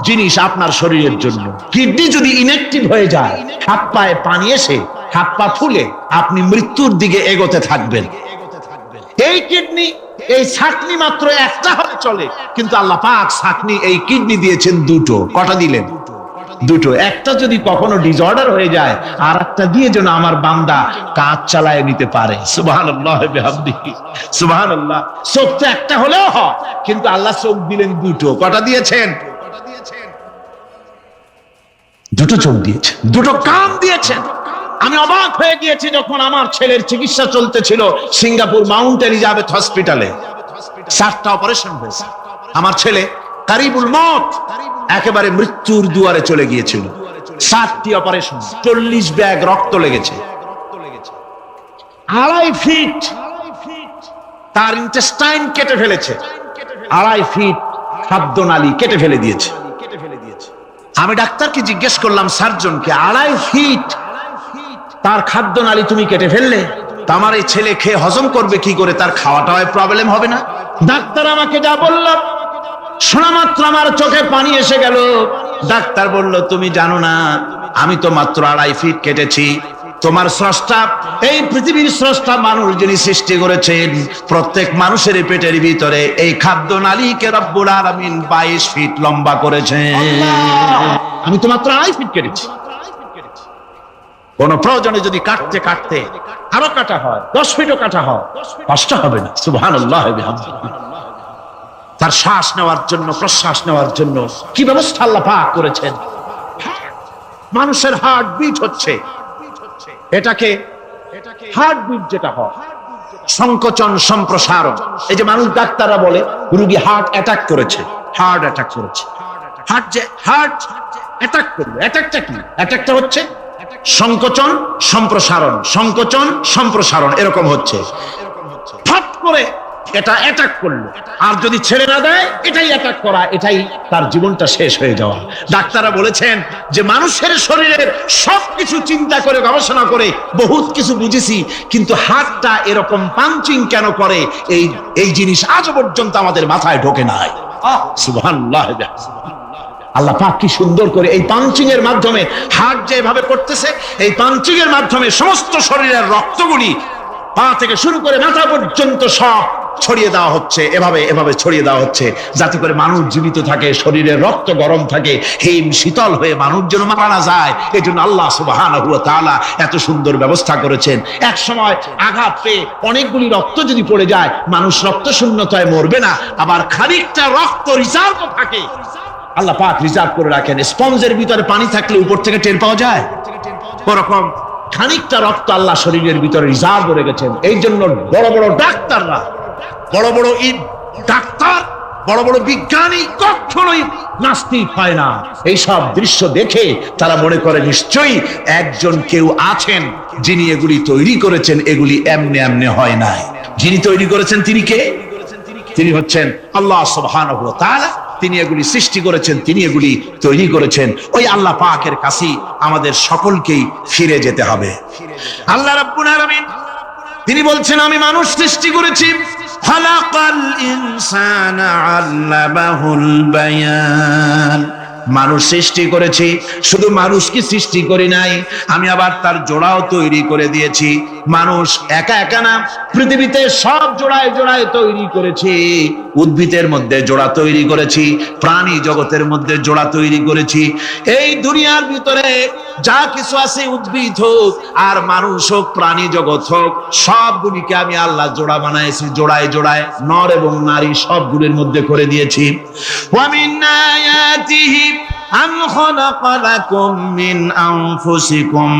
জিনিস আপনার শরীরের জন্য। কিডনি যদি ইনঅ্যাক্টিভ হয়ে যায়, হাত পায়ে পানি এসে হাত পা ফুলে আপনি মৃত্যুর দিকে এগোতে থাকবেন। এই কিডনি, এই ছাকনি মাত্র একটা হলে চলে, কিন্তু আল্লাহ পাক ছাকনি এই কিডনি দিয়েছেন দুটো। কটা দিলেন? দুটো। একটা যদি কখনো ডিসঅর্ডার হয়ে যায়, আর একটা দিয়ে যেন আমার বান্দা কাজ চালায় নিতে পারে। সুবহানাল্লাহ বিহামদিহি, সুবহানাল্লাহ। চোখ তো একটা হলেও হয়, কিন্তু আল্লাহ চোখ দিলেন দুটো। কটা দিয়েছেন? দুটো চোখ দিয়েছেন, দুটো কান দিয়েছেন। আমি অবাক হয়ে গিয়েছি যখন আমার ছেলের চিকিৎসা চলতেছিল সিঙ্গাপুর মাউন্ট এলিজাবেথ হসপিটালে। 7টা অপারেশন হয়েছে। আমার ছেলে কারিবুল মত, একেবারে মৃত্যুর দুয়ারে চলে গিয়েছিল। 7টি অপারেশন, 40 ব্যাগ রক্ত লেগেছে। 2.5 ফিট তার ইন্টেস্টাইন কেটে ফেলেছে, 2.5 ফিট খাদ্যনালী কেটে ফেলে দিয়েছে। আমি ডাক্তারকে জিজ্ঞেস করলাম, সার্জনকে, 2.5 ফিট তার খাদ্যনালী তুমি কেটে ফেললে, তা আমার এই ছেলে খেয়ে হজম করবে কি করে? তার খাওয়াটায় প্রবলেম হবে না? ডাক্তার আমাকে যা বলল, শোনা মাত্র আমার চোখে পানি এসে গেল। ডাক্তার বলল, তুমি জানো না, আমি তো মাত্র 2.5 ফিট কেটেছি। তোমার স্রষ্টা, এই পৃথিবীর স্রষ্টা মানুষ যিনি সৃষ্টি করেছেন, প্রত্যেক মানুষের পেটের ভিতরে এই খাদ্যনালীকে রব্বুল আলামিন 22 ফিট লম্বা করেছেন। আমি তো মাত্র 2.5 ফিট কেটেছি। কোন প্রয়োজনে যদি কাটতে কাটতে আরো কাটা হয়, 10 ফিটও কাটা হয়, কষ্ট হবে না। সুবহানাল্লাহ বিহামদিহি। তার শ্বাস নেওয়ার জন্য, প্রশ্বাস নেওয়ার জন্য কি ব্যবস্থা আল্লাহ পাক করেছেন। মানুষের হার্ট বিট হচ্ছে, এটাকে হার্ট বিট যেটা হয়, সংকোচন সম্প্রসারণ। এই যে মানুষ, ডাক্তাররা বলে রোগী হার্ট অ্যাটাক করেছে, হার্ট অ্যাটাক করেছে। হার্ট যে হার্ট অ্যাটাক করলো, অ্যাটাকটা কি? অ্যাটাকটা হচ্ছে সংকোচন সম্প্রসারণ, সংকোচন সম্প্রসারণ, এরকম হচ্ছে। ফট করে এটা অ্যাটাক করলো, আর যদি ছেড়ে না দেয়, এটাই অ্যাটাক করা, এটাই তার জীবনটা শেষ হয়ে যাওয়া। ডাক্তাররা বলেছেন যে মানুষের শরীরের সবকিছু চিন্তা করে, গবেষণা করে বহুত কিছু বুঝেছি, কিন্তু হার্টটা এরকম পাঞ্চিং কেন করে, এই জিনিস আজ পর্যন্ত আমাদের মাথায় ঢোকে নাই। সুবহানাল্লাহ। আল্লাহ পাক কি সুন্দর করে এই পাঞ্চিং এর মাধ্যমে, হার্ট যেভাবে করতেছে, এই পাঞ্চিং এর মাধ্যমে সমস্ত শরীরের রক্তগুলি পা থেকে শুরু করে মাথা পর্যন্ত সব ছড়িয়ে দেওয়া হচ্ছে। এভাবে এভাবে ছড়িয়ে দেওয়া হচ্ছে যাতে করে মানুষ জীবিত থাকে, শরীরের রক্ত গরম থাকে, হিম শীতল হয়ে মানুষ যেন মারা না যায়। এই জন্য আল্লাহ সুবহানাহু ওয়া তাআলা এত সুন্দর ব্যবস্থা করেছেন। এক সময় আঘাত পেয়ে অনেকগুলি রক্ত যদি পড়ে যায়, মানুষ রক্ত শূন্যতায় মরবে না, আবার খানিকটা রক্ত রিজার্ভ থাকে। আল্লাহ পাক রিজার্ভ করে রাখেন। স্পঞ্জের ভিতরে পানি থাকলে উপর থেকে টের পাওয়া যায়, ওরকম খানিকটা রক্ত আল্লাহ শরীরের ভিতরে রিজার্ভ করে গেছেন। এই জন্য বড় বড় ডাক্তাররা, বড় বড় ডাক্তার, বড় বড় বিজ্ঞানী কখনোই নাস্তিক হয় না। এইসব দৃশ্য দেখে তারা মনে করে নিশ্চয়ই একজন কেউ আছেন যিনি এগুলি তৈরি করেছেন, এগুলি এমনি এমনি হয় নাই। যিনি তৈরি করেছেন তিনি কে? তিনি হচ্ছেন আল্লাহ সুবহানাহু ওয়া তাআলা। তিনি এগুলি সৃষ্টি করেছেন, তিনি এগুলি তৈরি করেছেন। ওই আল্লাহ পাকের কাছেই আমাদের সকলকেই ফিরে যেতে হবে। আল্লাহ রাব্বুল আলামিন তিনি বলছেন, আমি মানুষ সৃষ্টি করেছি, খালাকাল ইনসানা আল্লামাহুল বায়ান। মানুষ সৃষ্টি করেছি, শুধু মানুষকে সৃষ্টি করি নাই, আমি আবার তার জোড়াও তৈরি করে দিয়েছি। মানুষ একা একা না, পৃথিবীতে সব জোড়ায় জোড়ায় তৈরি করেছি। উদ্ভিদের মধ্যে জোড়া তৈরি করেছি, প্রাণী জগতের মধ্যে জোড়া তৈরি করেছি। এই দুনিয়ার ভিতরে যা কিছু আছে, উদ্ভিদ হোক আর মানুষ হোক, প্রাণী জগৎ হোক, সবগুলিকে আমি আল্লাহ জোড়া বানাইছি, জোড়ায় জোড়ায় নর এবং নারী সবগুলির মধ্যে করে দিয়েছি। ওয়া মিন আয়াতিহি আন খালাকা লাকুম মিন আনফুসিকুম